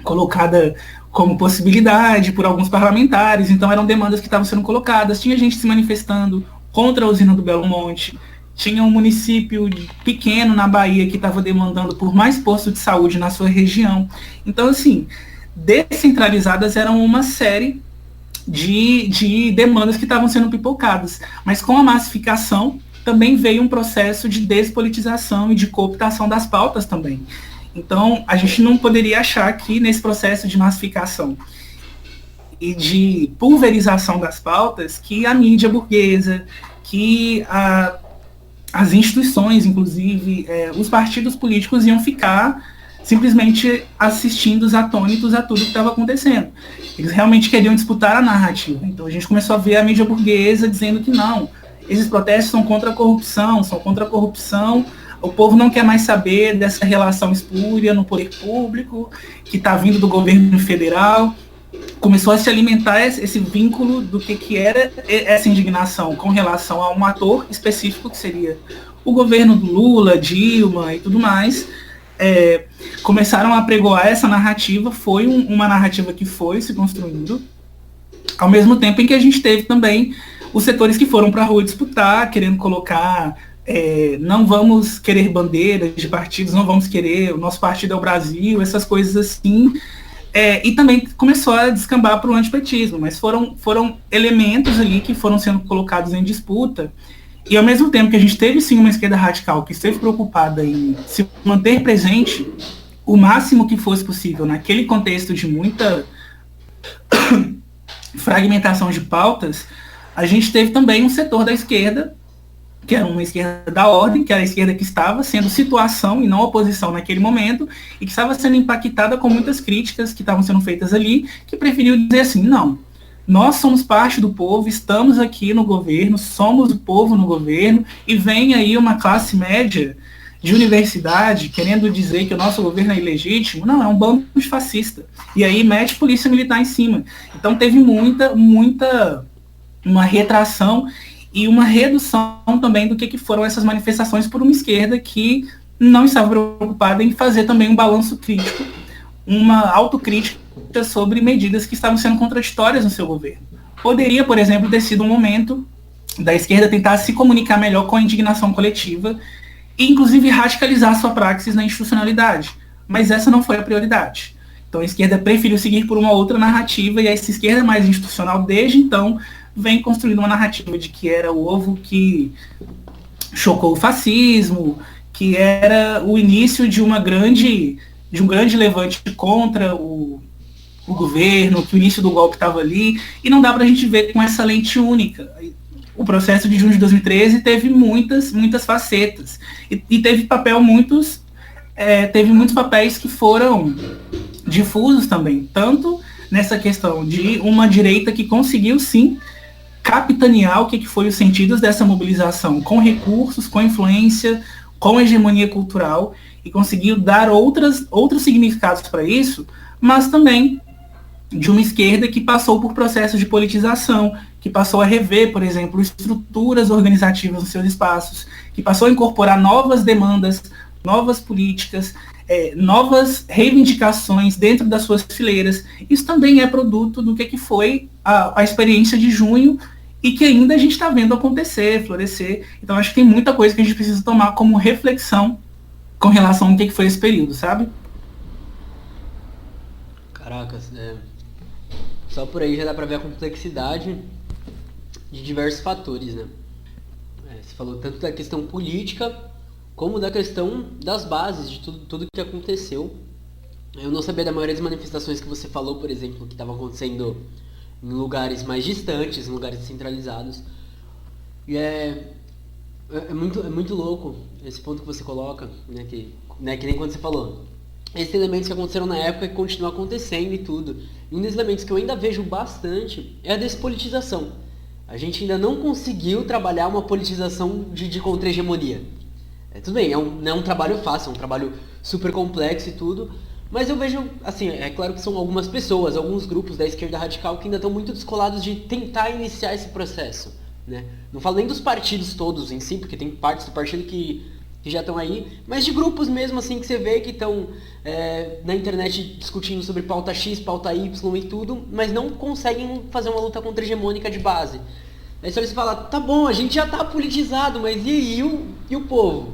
colocada como possibilidade por alguns parlamentares, então eram demandas que estavam sendo colocadas. Tinha gente se manifestando contra a usina do Belo Monte, tinha um município pequeno na Bahia que estava demandando por mais posto de saúde na sua região. Então, assim, descentralizadas eram uma série de demandas que estavam sendo pipocadas. Mas com a massificação, também veio um processo de despolitização e de cooptação das pautas também. Então, a gente não poderia achar que nesse processo de massificação e de pulverização das pautas, que a mídia burguesa, que as instituições, inclusive, os partidos políticos iam ficar simplesmente assistindo os atônitos a tudo que estava acontecendo. Eles realmente queriam disputar a narrativa. Então a gente começou a ver a mídia burguesa dizendo que não, esses protestos são contra a corrupção, o povo não quer mais saber dessa relação espúria no poder público, que está vindo do governo federal. Começou a se alimentar esse vínculo do que era essa indignação com relação a um ator específico, que seria o governo do Lula, Dilma e tudo mais. Começaram a pregoar essa narrativa, foi uma narrativa que foi se construindo, ao mesmo tempo em que a gente teve também os setores que foram para a rua disputar, querendo colocar, não vamos querer bandeiras de partidos, não vamos querer, o nosso partido é o Brasil, essas coisas assim, e também começou a descambar para o antipetismo, mas foram elementos ali que foram sendo colocados em disputa. E ao mesmo tempo que a gente teve sim uma esquerda radical que esteve preocupada em se manter presente o máximo que fosse possível naquele contexto de muita fragmentação de pautas, a gente teve também um setor da esquerda, que era uma esquerda da ordem, que era a esquerda que estava sendo situação e não oposição naquele momento, e que estava sendo impactada com muitas críticas que estavam sendo feitas ali, que preferiu dizer assim, não, nós somos parte do povo, estamos aqui no governo, somos o povo no governo, e vem aí uma classe média de universidade querendo dizer que o nosso governo é ilegítimo. Não, é um bando de fascista. E aí mete polícia militar em cima. Então teve uma retração e uma redução também do que foram essas manifestações por uma esquerda que não estava preocupada em fazer também um balanço crítico, uma autocrítica sobre medidas que estavam sendo contraditórias no seu governo. Poderia, por exemplo, ter sido um momento da esquerda tentar se comunicar melhor com a indignação coletiva e, inclusive, radicalizar sua praxis na institucionalidade. Mas essa não foi a prioridade. Então, a esquerda preferiu seguir por uma outra narrativa e essa esquerda mais institucional, desde então, vem construindo uma narrativa de que era o ovo que chocou o fascismo, que era o início de um grande levante contra o governo, que o início do golpe estava ali, e não dá para a gente ver com essa lente única. O processo de junho de 2013 teve muitas facetas, e teve muitos papéis que foram difusos também, tanto nessa questão de uma direita que conseguiu sim capitanear o que foi os sentidos dessa mobilização, com recursos, com influência, com hegemonia cultural, e conseguiu dar outros significados para isso, mas também de uma esquerda que passou por processos de politização, que passou a rever, por exemplo, estruturas organizativas nos seus espaços, que passou a incorporar novas demandas, novas políticas, novas reivindicações dentro das suas fileiras. Isso também é produto do que foi a experiência de junho e que ainda a gente está vendo acontecer, florescer. Então acho que tem muita coisa que a gente precisa tomar como reflexão com relação ao que foi esse período, sabe? Caracas, só por aí já dá pra ver a complexidade de diversos fatores, né? Você falou tanto da questão política, como da questão das bases, de tudo que aconteceu. Eu não sabia da maioria das manifestações que você falou, por exemplo, que estavam acontecendo em lugares mais distantes, em lugares centralizados. E é muito louco esse ponto que você coloca, né, que nem quando você falou. Esses elementos que aconteceram na época e que continuam acontecendo e tudo. E um dos elementos que eu ainda vejo bastante é a despolitização. A gente ainda não conseguiu trabalhar uma politização de contra-hegemonia. Tudo bem, não é um trabalho fácil, é um trabalho super complexo e tudo, mas eu vejo, assim, é claro que são algumas pessoas, alguns grupos da esquerda radical que ainda estão muito descolados de tentar iniciar esse processo, né? Não falo nem dos partidos todos em si, porque tem partes do partido que já estão aí, mas de grupos mesmo, assim, que você vê que estão na internet discutindo sobre pauta X, pauta Y e tudo, mas não conseguem fazer uma luta contra-hegemônica de base. Aí só você fala, tá bom, a gente já tá politizado, mas e aí e o povo?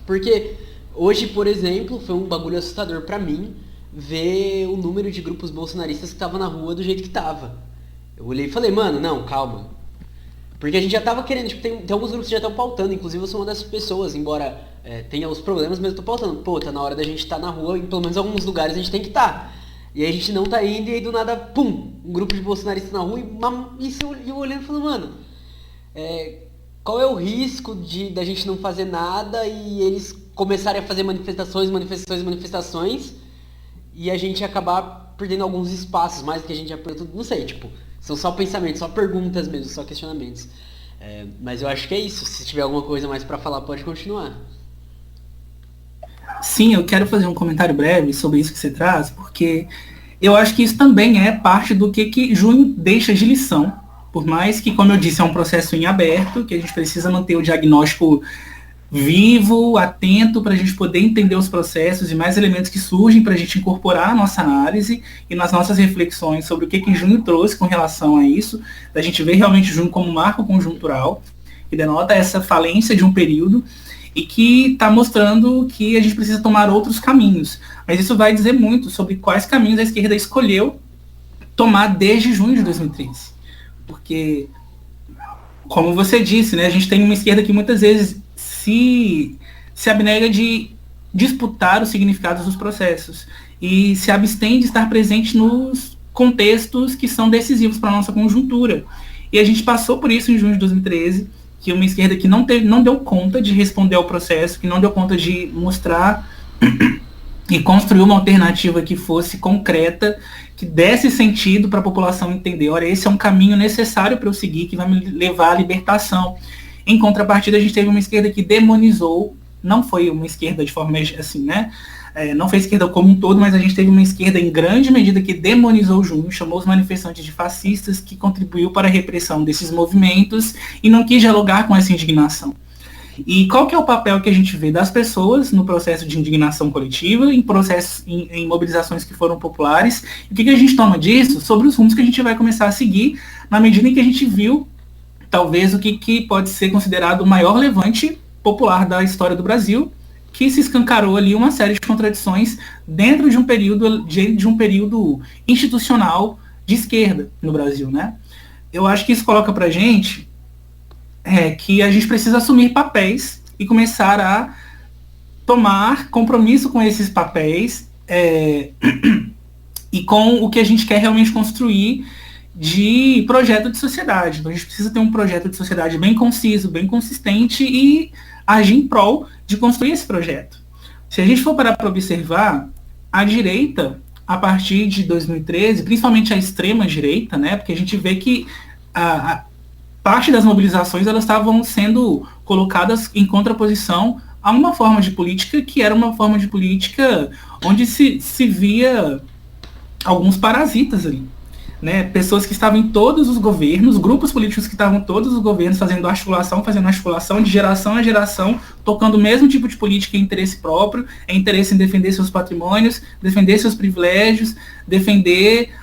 Porque hoje, por exemplo, foi um bagulho assustador pra mim ver o número de grupos bolsonaristas que estavam na rua do jeito que tava. Eu olhei e falei, mano, não, calma. Porque a gente já tava querendo, tipo, tem alguns grupos que já estão pautando, inclusive eu sou uma dessas pessoas, embora tenha os problemas, mas eu tô pautando. Pô, tá na hora da gente estar na rua, em pelo menos alguns lugares a gente tem que estar. E aí a gente não tá indo e aí do nada, pum, um grupo de bolsonaristas na rua e eu olhando e falando, mano, qual é o risco da gente não fazer nada e eles começarem a fazer manifestações e a gente acabar perdendo alguns espaços, mais do que a gente já perdeu tudo, não sei, tipo, são só pensamentos, só perguntas mesmo, só questionamentos. Mas eu acho que é isso, se tiver alguma coisa mais pra falar, pode continuar. Sim, eu quero fazer um comentário breve sobre isso que você traz, porque eu acho que isso também é parte do que junho deixa de lição. Por mais que, como eu disse, é um processo em aberto, que a gente precisa manter o diagnóstico vivo, atento, para a gente poder entender os processos e mais elementos que surgem para a gente incorporar a nossa análise e nas nossas reflexões sobre o que junho trouxe com relação a isso, da gente ver realmente junho como um marco conjuntural, que denota essa falência de um período e que está mostrando que a gente precisa tomar outros caminhos. Mas isso vai dizer muito sobre quais caminhos a esquerda escolheu tomar desde junho de 2013. Porque, como você disse, né, a gente tem uma esquerda que muitas vezes se abnega de disputar os significados dos processos e se abstém de estar presente nos contextos que são decisivos para a nossa conjuntura. E a gente passou por isso em junho de 2013, que uma esquerda que não deu conta de responder ao processo, que não deu conta de mostrar e construir uma alternativa que fosse concreta, que desse sentido para a população entender, olha, esse é um caminho necessário para eu seguir, que vai me levar à libertação. Em contrapartida, a gente teve uma esquerda que demonizou, não foi uma esquerda de forma assim, né? Não foi a esquerda como um todo, mas a gente teve uma esquerda em grande medida que demonizou o junho, chamou os manifestantes de fascistas, que contribuiu para a repressão desses movimentos e não quis dialogar com essa indignação. E qual que é o papel que a gente vê das pessoas no processo de indignação coletiva, em processos, em mobilizações que foram populares, e o que a gente toma disso sobre os rumos que a gente vai começar a seguir, na medida em que a gente viu, talvez, o que pode ser considerado o maior levante popular da história do Brasil, que se escancarou ali uma série de contradições dentro de um período institucional de esquerda no Brasil, né? Eu acho que isso coloca pra gente que a gente precisa assumir papéis e começar a tomar compromisso com esses papéis e com o que a gente quer realmente construir de projeto de sociedade. Então a gente precisa ter um projeto de sociedade bem conciso, bem consistente e agir em prol de construir esse projeto. Se a gente for parar para observar, a direita, a partir de 2013, principalmente a extrema direita, né, porque a gente vê que a parte das mobilizações elas estavam sendo colocadas em contraposição a uma forma de política que era uma forma de política onde se via alguns parasitas ali, né? Pessoas que estavam em todos os governos, grupos políticos que estavam em todos os governos fazendo articulação de geração a geração, tocando o mesmo tipo de política em interesse próprio, interesse em defender seus patrimônios, defender seus privilégios, defender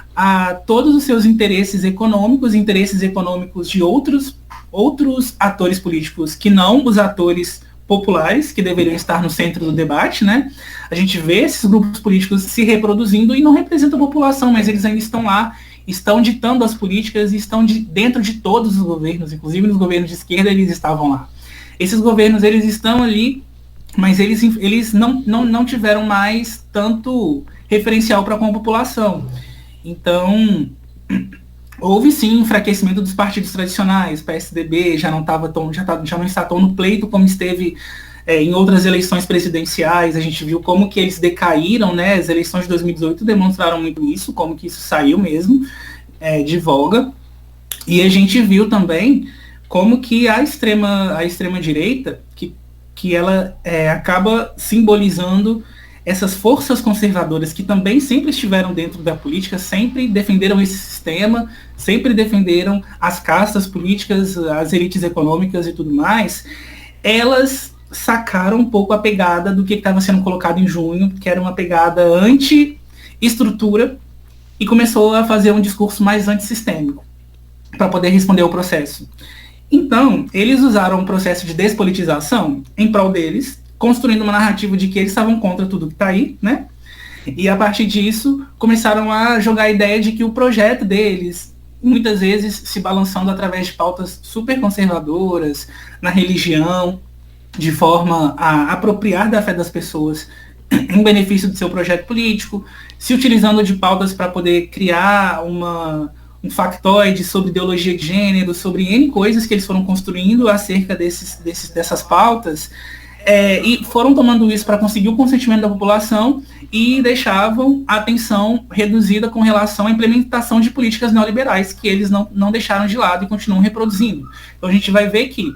todos os seus interesses econômicos de outros atores políticos que não os atores populares, que deveriam estar no centro do debate, né? A gente vê esses grupos políticos se reproduzindo e não representam a população, mas eles ainda estão lá, estão ditando as políticas e estão dentro de todos os governos, inclusive nos governos de esquerda eles estavam lá. Esses governos, eles estão ali, mas eles não tiveram mais tanto referencial para com a população. Então, Houve sim enfraquecimento dos partidos tradicionais, PSDB já não estava tão, já não está tão no pleito como esteve em outras eleições presidenciais. A gente viu como que eles decaíram, né? As eleições de 2018 demonstraram muito isso, como que isso saiu mesmo de voga. E a gente viu também como que a extrema direita, que ela acaba simbolizando essas forças conservadoras que também sempre estiveram dentro da política, sempre defenderam esse sistema, sempre defenderam as castas políticas, as elites econômicas e tudo mais, elas sacaram um pouco a pegada do que estava sendo colocado em junho, que era uma pegada anti-estrutura, e começou a fazer um discurso mais antissistêmico, para poder responder ao processo. Então, eles usaram um processo de despolitização em prol deles, construindo uma narrativa de que eles estavam contra tudo que está aí, né? E a partir disso, começaram a jogar a ideia de que o projeto deles, muitas vezes se balançando através de pautas super conservadoras, na religião, de forma a apropriar da fé das pessoas em benefício do seu projeto político, se utilizando de pautas para poder criar um factoide sobre ideologia de gênero, sobre N coisas que eles foram construindo acerca dessas pautas, e foram tomando isso para conseguir o consentimento da população e deixavam a atenção reduzida com relação à implementação de políticas neoliberais que eles não deixaram de lado e continuam reproduzindo. Então a gente vai ver que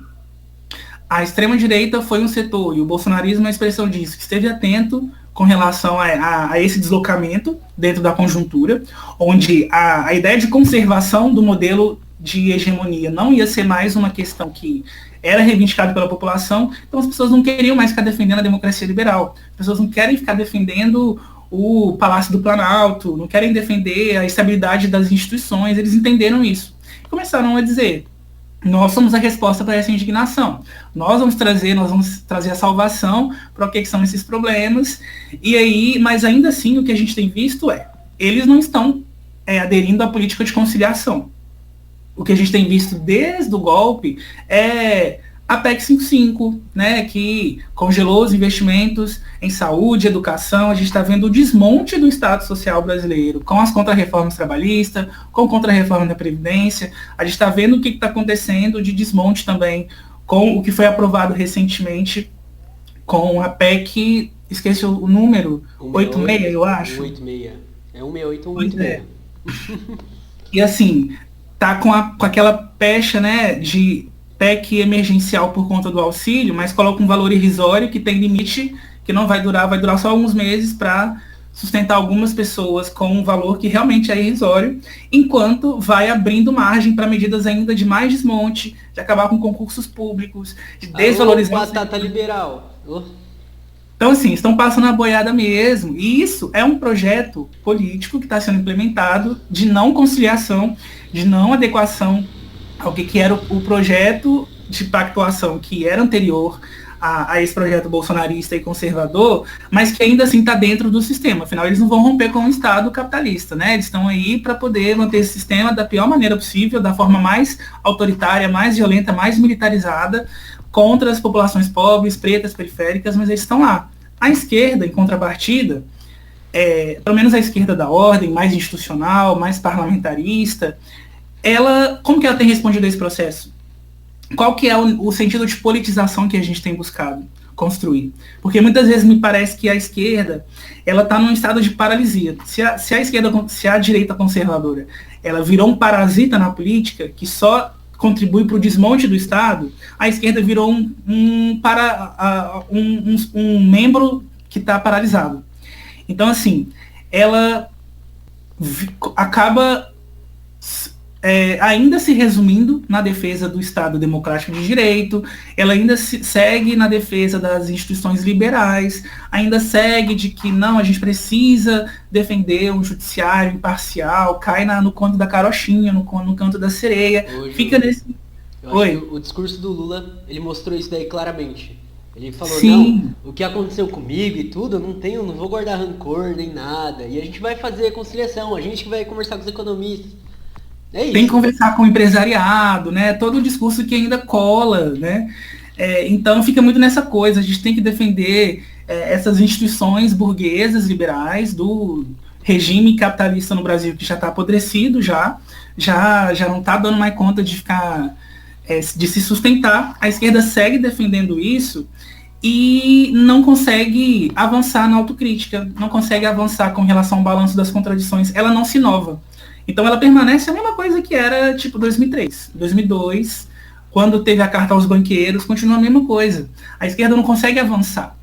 a extrema-direita foi um setor, e o bolsonarismo é a expressão disso, que esteve atento com relação a esse deslocamento dentro da conjuntura, onde a ideia de conservação do modelo de hegemonia não ia ser mais uma questão que era reivindicada pela população, então as pessoas não queriam mais ficar defendendo a democracia liberal, as pessoas não querem ficar defendendo o Palácio do Planalto, não querem defender a estabilidade das instituições, eles entenderam isso. Começaram a dizer, nós somos a resposta para essa indignação. Nós vamos trazer a salvação para o que são esses problemas. E aí, mas ainda assim, o que a gente tem visto eles não estão aderindo à política de conciliação. O que a gente tem visto desde o golpe é a PEC 55, né, que congelou os investimentos em saúde, educação. A gente está vendo o desmonte do Estado Social brasileiro com as contrarreformas trabalhistas, com a contrarreforma da Previdência. A gente está vendo o que está acontecendo de desmonte também com o que foi aprovado recentemente com a PEC, esqueci o número, 86, eu acho. 186. É 168 ou 186. E assim, tá com aquela pecha, né, de PEC emergencial por conta do auxílio, mas coloca um valor irrisório que tem limite, que não vai durar só alguns meses para sustentar algumas pessoas com um valor que realmente é irrisório, enquanto vai abrindo margem para medidas ainda de mais desmonte, de acabar com concursos públicos, de desvalorizar... Batata liberal. Então, assim, estão passando a boiada mesmo, e isso é um projeto político que está sendo implementado de não conciliação, de não adequação ao que era o projeto de pactuação que era anterior a esse projeto bolsonarista e conservador, mas que ainda assim está dentro do sistema. Afinal, eles não vão romper com o Estado capitalista, né? Eles estão aí para poder manter esse sistema da pior maneira possível, da forma mais autoritária, mais violenta, mais militarizada, contra as populações pobres, pretas, periféricas, mas eles estão lá. A esquerda, em contrapartida, pelo menos a esquerda da ordem, mais institucional, mais parlamentarista, como que ela tem respondido a esse processo? Qual que é o sentido de politização que a gente tem buscado construir? Porque muitas vezes me parece que a esquerda, ela está num estado de paralisia. Se a direita conservadora, ela virou um parasita na política, que só contribui para o desmonte do Estado, a esquerda virou um membro que está paralisado. Então, assim, ela acaba ainda se resumindo na defesa do Estado democrático de direito, ela ainda segue na defesa das instituições liberais, ainda segue de que não, a gente precisa defender um judiciário imparcial, cai no conto da carochinha, no canto da sereia, fica nesse... O discurso do Lula, ele mostrou isso daí claramente. Ele falou, Sim. Não, o que aconteceu comigo e tudo, eu não vou guardar rancor nem nada, e a gente vai fazer conciliação, a gente que vai conversar com os economistas. Tem que conversar com o empresariado, né? Todo o discurso que ainda cola, né? Então fica muito nessa coisa, a gente tem que defender essas instituições burguesas, liberais, regime capitalista no Brasil que já está apodrecido, já não está dando mais conta de ficar, de se sustentar. A esquerda segue defendendo isso e não consegue avançar na autocrítica, não consegue avançar com relação ao balanço das contradições, ela não se inova. Então ela permanece a mesma coisa que era tipo 2003, 2002, quando teve a carta aos banqueiros, continua a mesma coisa. A esquerda não consegue avançar.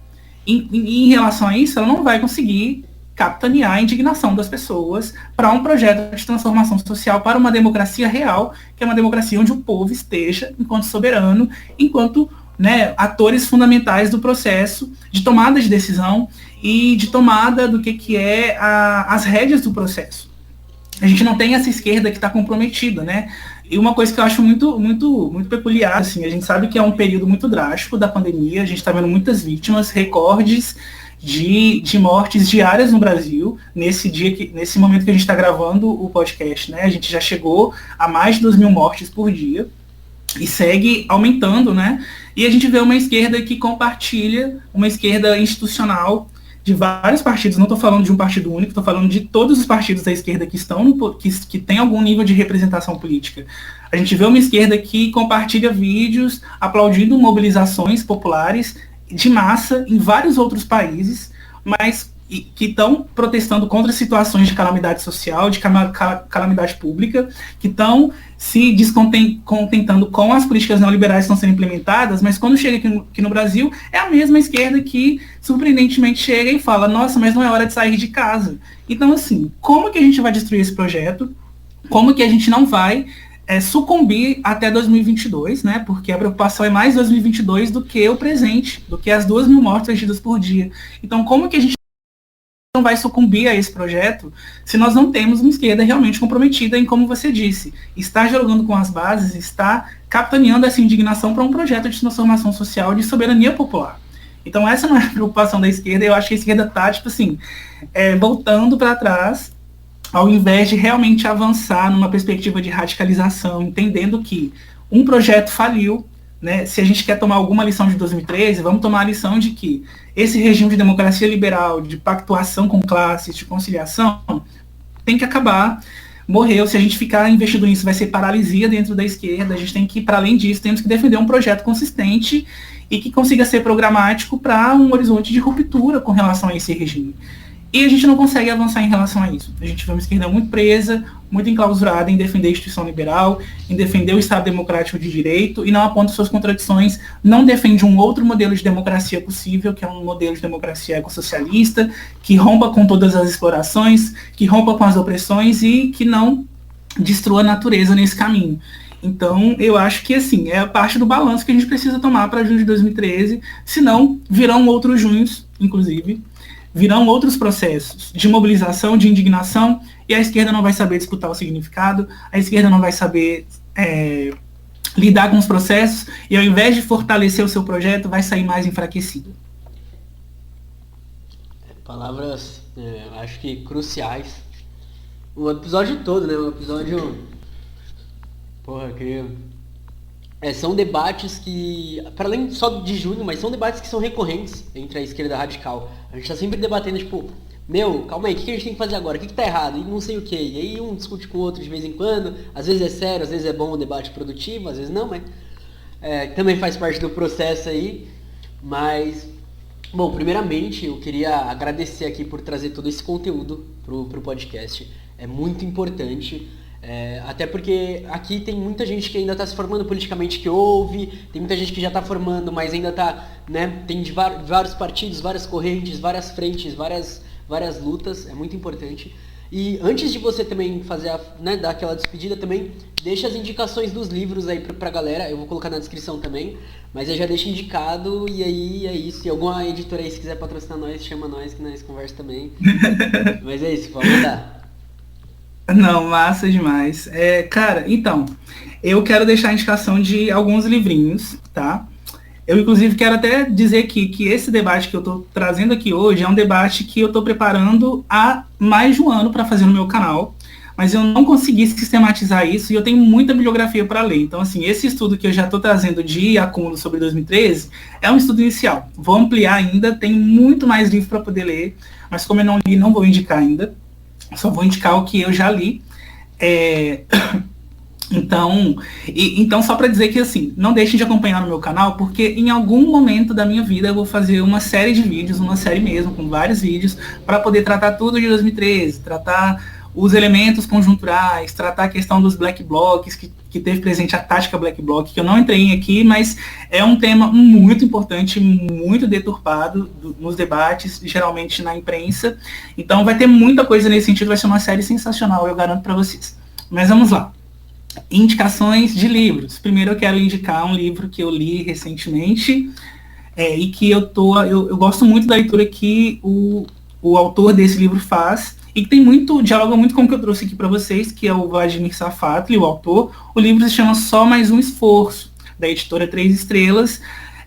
Em relação a isso, ela não vai conseguir capitanear a indignação das pessoas para um projeto de transformação social, para uma democracia real, que é uma democracia onde o povo esteja enquanto soberano, enquanto, né, atores fundamentais do processo de tomada de decisão e de tomada do que é as rédeas do processo. A gente não tem essa esquerda que está comprometida, né? E uma coisa que eu acho muito peculiar, assim, a gente sabe que é um período muito drástico da pandemia, a gente está vendo muitas vítimas, recordes de mortes diárias no Brasil, nesse momento que a gente está gravando o podcast, né? A gente já chegou a mais de 2.000 mortes por dia e segue aumentando, né? E a gente vê uma esquerda que compartilha, uma esquerda institucional de vários partidos, não estou falando de um partido único, estou falando de todos os partidos da esquerda que estão que tem algum nível de representação política. A gente vê uma esquerda que compartilha vídeos aplaudindo mobilizações populares de massa em vários outros países, mas que estão protestando contra situações de calamidade social, de calamidade pública, que estão se descontentando com as políticas neoliberais que estão sendo implementadas, mas quando chega aqui no Brasil, é a mesma esquerda que, surpreendentemente, chega e fala, nossa, mas não é hora de sair de casa. Então, assim, como que a gente vai destruir esse projeto? Como que a gente não vai sucumbir até 2022, né? Porque a preocupação é mais 2022 do que o presente, do que as 2.000 mortes agidas por dia. Então, como que a gente não vai sucumbir a esse projeto se nós não temos uma esquerda realmente comprometida em, como você disse, está dialogando com as bases, está capitaneando essa indignação para um projeto de transformação social, de soberania popular. Então essa não é a preocupação da esquerda, eu acho que a esquerda está, tipo assim, voltando para trás, ao invés de realmente avançar numa perspectiva de radicalização, entendendo que um projeto faliu, né? Se a gente quer tomar alguma lição de 2013, vamos tomar a lição de que esse regime de democracia liberal, de pactuação com classes, de conciliação, tem que acabar, morreu. Se a gente ficar investido nisso, vai ser paralisia dentro da esquerda. A gente tem que ir para além disso, temos que defender um projeto consistente e que consiga ser programático para um horizonte de ruptura com relação a esse regime. E a gente não consegue avançar em relação a isso. A gente vê uma esquerda muito presa, muito enclausurada em defender a instituição liberal, em defender o Estado democrático de direito, e não aponta suas contradições, não defende um outro modelo de democracia possível, que é um modelo de democracia ecossocialista, que rompa com todas as explorações, que rompa com as opressões e que não destrua a natureza nesse caminho. Então, eu acho que, assim, é parte do balanço que a gente precisa tomar para junho de 2013, senão virão outros junhos, inclusive, virão outros processos de mobilização, de indignação, e a esquerda não vai saber disputar o significado, a esquerda não vai saber lidar com os processos, e ao invés de fortalecer o seu projeto, vai sair mais enfraquecido. Palavras, acho que cruciais. O episódio todo, né? O episódio... Porra, que... são debates que, para além só de junho, mas são debates que são recorrentes entre a esquerda radical. A gente tá sempre debatendo, tipo, calma aí, o que a gente tem que fazer agora? O que tá errado? E não sei o que. E aí um discute com o outro de vez em quando. Às vezes é sério, às vezes é bom o debate produtivo, às vezes não, mas também faz parte do processo aí. Mas, bom, primeiramente eu queria agradecer aqui por trazer todo esse conteúdo pro podcast. É muito importante. Até porque aqui tem muita gente que ainda está se formando politicamente, que ouve, tem muita gente que já está formando, mas ainda está, né, tem de vários partidos, várias correntes, várias frentes, várias lutas, é muito importante. E antes de você também fazer, dar aquela despedida também, deixa as indicações dos livros aí pra galera, eu vou colocar na descrição também, mas eu já deixo indicado, e aí é isso. E alguma editora aí, se quiser patrocinar nós, chama nós, que nós conversa também. Mas é isso, pode mandar. Não, massa demais. Cara, então, eu quero deixar a indicação de alguns livrinhos, tá? Eu, inclusive, quero até dizer aqui que esse debate que eu estou trazendo aqui hoje é um debate que eu estou preparando há mais de um ano para fazer no meu canal, mas eu não consegui sistematizar isso e eu tenho muita bibliografia para ler. Então, assim, esse estudo que eu já estou trazendo de acúmulo sobre 2013 é um estudo inicial. Vou ampliar ainda, tem muito mais livro para poder ler, mas como eu não li, não vou indicar ainda. Só vou indicar o que eu já li. É, então, só para dizer que assim, não deixem de acompanhar no meu canal, porque em algum momento da minha vida eu vou fazer uma série de vídeos, uma série mesmo, com vários vídeos, para poder tratar tudo de 2013, tratar os elementos conjunturais, tratar a questão dos black blocs, que teve presente a tática black bloc, que eu não entrei aqui, mas é um tema muito importante, muito deturpado nos debates, geralmente na imprensa. Então vai ter muita coisa nesse sentido, vai ser uma série sensacional, eu garanto para vocês. Mas vamos lá. Indicações de livros. Primeiro eu quero indicar um livro que eu li recentemente e que eu gosto muito da leitura que o autor desse livro faz e que dialoga muito com o que eu trouxe aqui para vocês, que é o Vladimir Safatli, o autor. O livro se chama Só Mais Um Esforço, da editora Três Estrelas.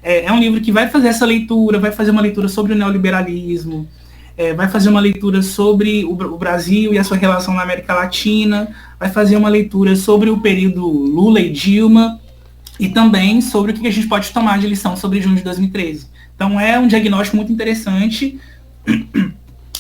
É um livro que vai fazer essa leitura, vai fazer uma leitura sobre o neoliberalismo, vai fazer uma leitura sobre o Brasil e a sua relação na América Latina, vai fazer uma leitura sobre o período Lula e Dilma e também sobre o que a gente pode tomar de lição sobre junho de 2013. Então é um diagnóstico muito interessante.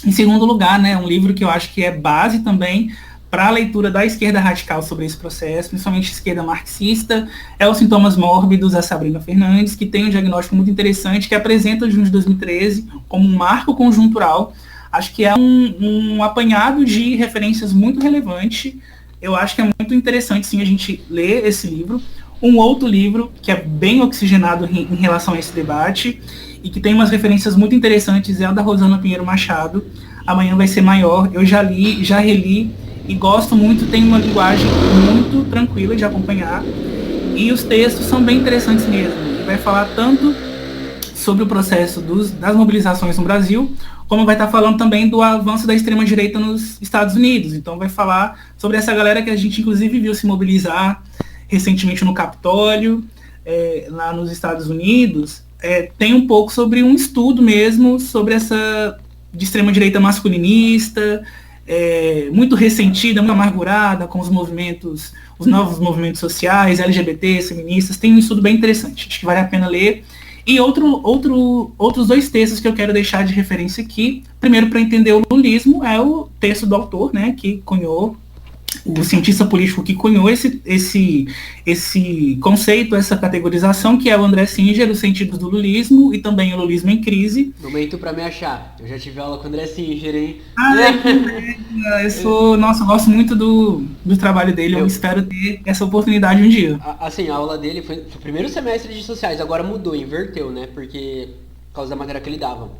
Em segundo lugar, né, um livro que eu acho que é base também para a leitura da esquerda radical sobre esse processo, principalmente esquerda marxista, é Os Sintomas Mórbidos, da Sabrina Fernandes, que tem um diagnóstico muito interessante, que apresenta o junho de 2013 como um marco conjuntural. Acho que é um apanhado de referências muito relevante. Eu acho que é muito interessante, sim, a gente ler esse livro. Um outro livro, que é bem oxigenado em relação a esse debate, e que tem umas referências muito interessantes, é o da Rosana Pinheiro Machado, Amanhã Vai Ser Maior. Eu já li, já reli, e gosto muito, tem uma linguagem muito tranquila de acompanhar, e os textos são bem interessantes mesmo. Ele vai falar tanto sobre o processo das mobilizações no Brasil, como vai estar falando também do avanço da extrema-direita nos Estados Unidos. Então vai falar sobre essa galera que a gente inclusive viu se mobilizar recentemente no Capitólio, lá nos Estados Unidos. Tem um pouco sobre um estudo mesmo sobre essa de extrema-direita masculinista, muito ressentida, muito amargurada com os novos movimentos sociais, LGBT, feministas. Tem um estudo bem interessante, acho que vale a pena ler. E outros dois textos que eu quero deixar de referência aqui. Primeiro, para entender o lulismo, é o texto do autor, né, que cunhou, o cientista político que cunhou esse conceito, essa categorização, que é o André Singer, Os Sentidos do Lulismo, e também o Lulismo em Crise. Momento pra me achar. Eu já tive aula com o André Singer, hein? Eu gosto muito do trabalho dele, eu espero ter essa oportunidade um dia. Assim, a aula dele foi o primeiro semestre de sociais, agora mudou, inverteu, né? Porque, por causa da matéria que ele dava.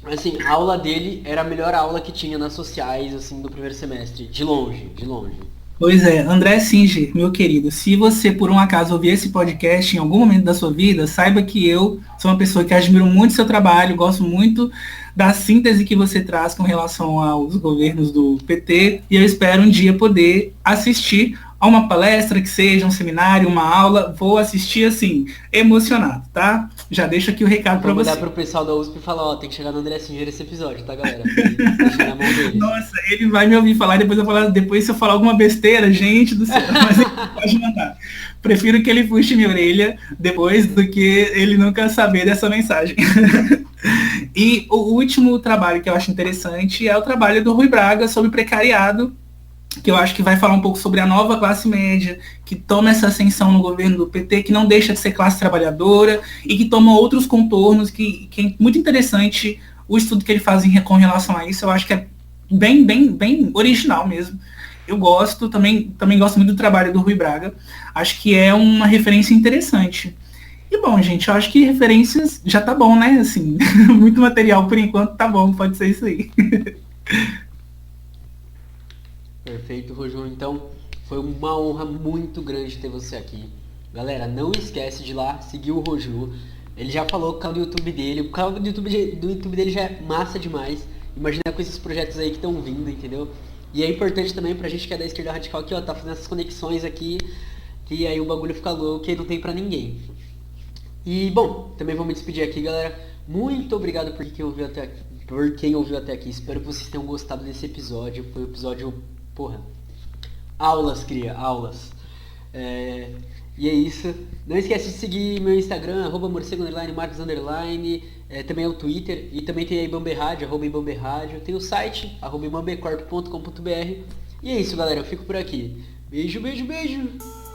Assim, a aula dele era a melhor aula que tinha nas sociais, assim, do primeiro semestre. De longe, de longe. Pois é, André Singer, meu querido, se você por um acaso ouvir esse podcast em algum momento da sua vida, saiba que eu sou uma pessoa que admiro muito seu trabalho, gosto muito da síntese que você traz com relação aos governos do PT, e eu espero um dia poder assistir a uma palestra, que seja um seminário, uma aula. Vou assistir, assim, emocionado, tá? Já deixo aqui o recado para você. Vou mandar pro pessoal da USP e falar, ó, tem que chegar no André Singer esse episódio, tá, galera? Deixa na mão dele. Nossa, ele vai me ouvir falar, depois se eu falar alguma besteira, gente do céu, mas ele pode mandar. Prefiro que ele puxe minha orelha depois do que ele nunca saber dessa mensagem. E o último trabalho que eu acho interessante é o trabalho do Rui Braga sobre precariado, que eu acho que vai falar um pouco sobre a nova classe média, que toma essa ascensão no governo do PT, que não deixa de ser classe trabalhadora e que toma outros contornos, que é muito interessante o estudo que ele faz com relação a isso. Eu acho que é bem original mesmo. Eu gosto, também gosto muito do trabalho do Rui Braga. Acho que é uma referência interessante. E bom, gente, eu acho que referências já tá bom, né? Assim, muito material por enquanto, tá bom, pode ser isso aí. Perfeito, Roju. Então, foi uma honra muito grande ter você aqui. Galera, não esquece de ir lá seguir o Roju. Ele já falou o canal do YouTube dele. O canal do YouTube dele já é massa demais. Imagina com esses projetos aí que estão vindo, entendeu? E é importante também pra gente que é da esquerda radical aqui, ó, tá fazendo essas conexões aqui, que aí o bagulho fica louco e não tem pra ninguém. E, bom, também vou me despedir aqui, galera. Muito obrigado por quem ouviu até aqui. Espero que vocês tenham gostado desse episódio. Foi um episódio... Porra, aulas, cria, aulas. E é isso. Não esquece de seguir meu Instagram, morcego, Marcos, também é o Twitter, e também tem a Ibambe Rádio, @Ibambe Rádio, tem o site, @ibambecorp.com.br. E é isso, galera, eu fico por aqui. Beijo, beijo, beijo!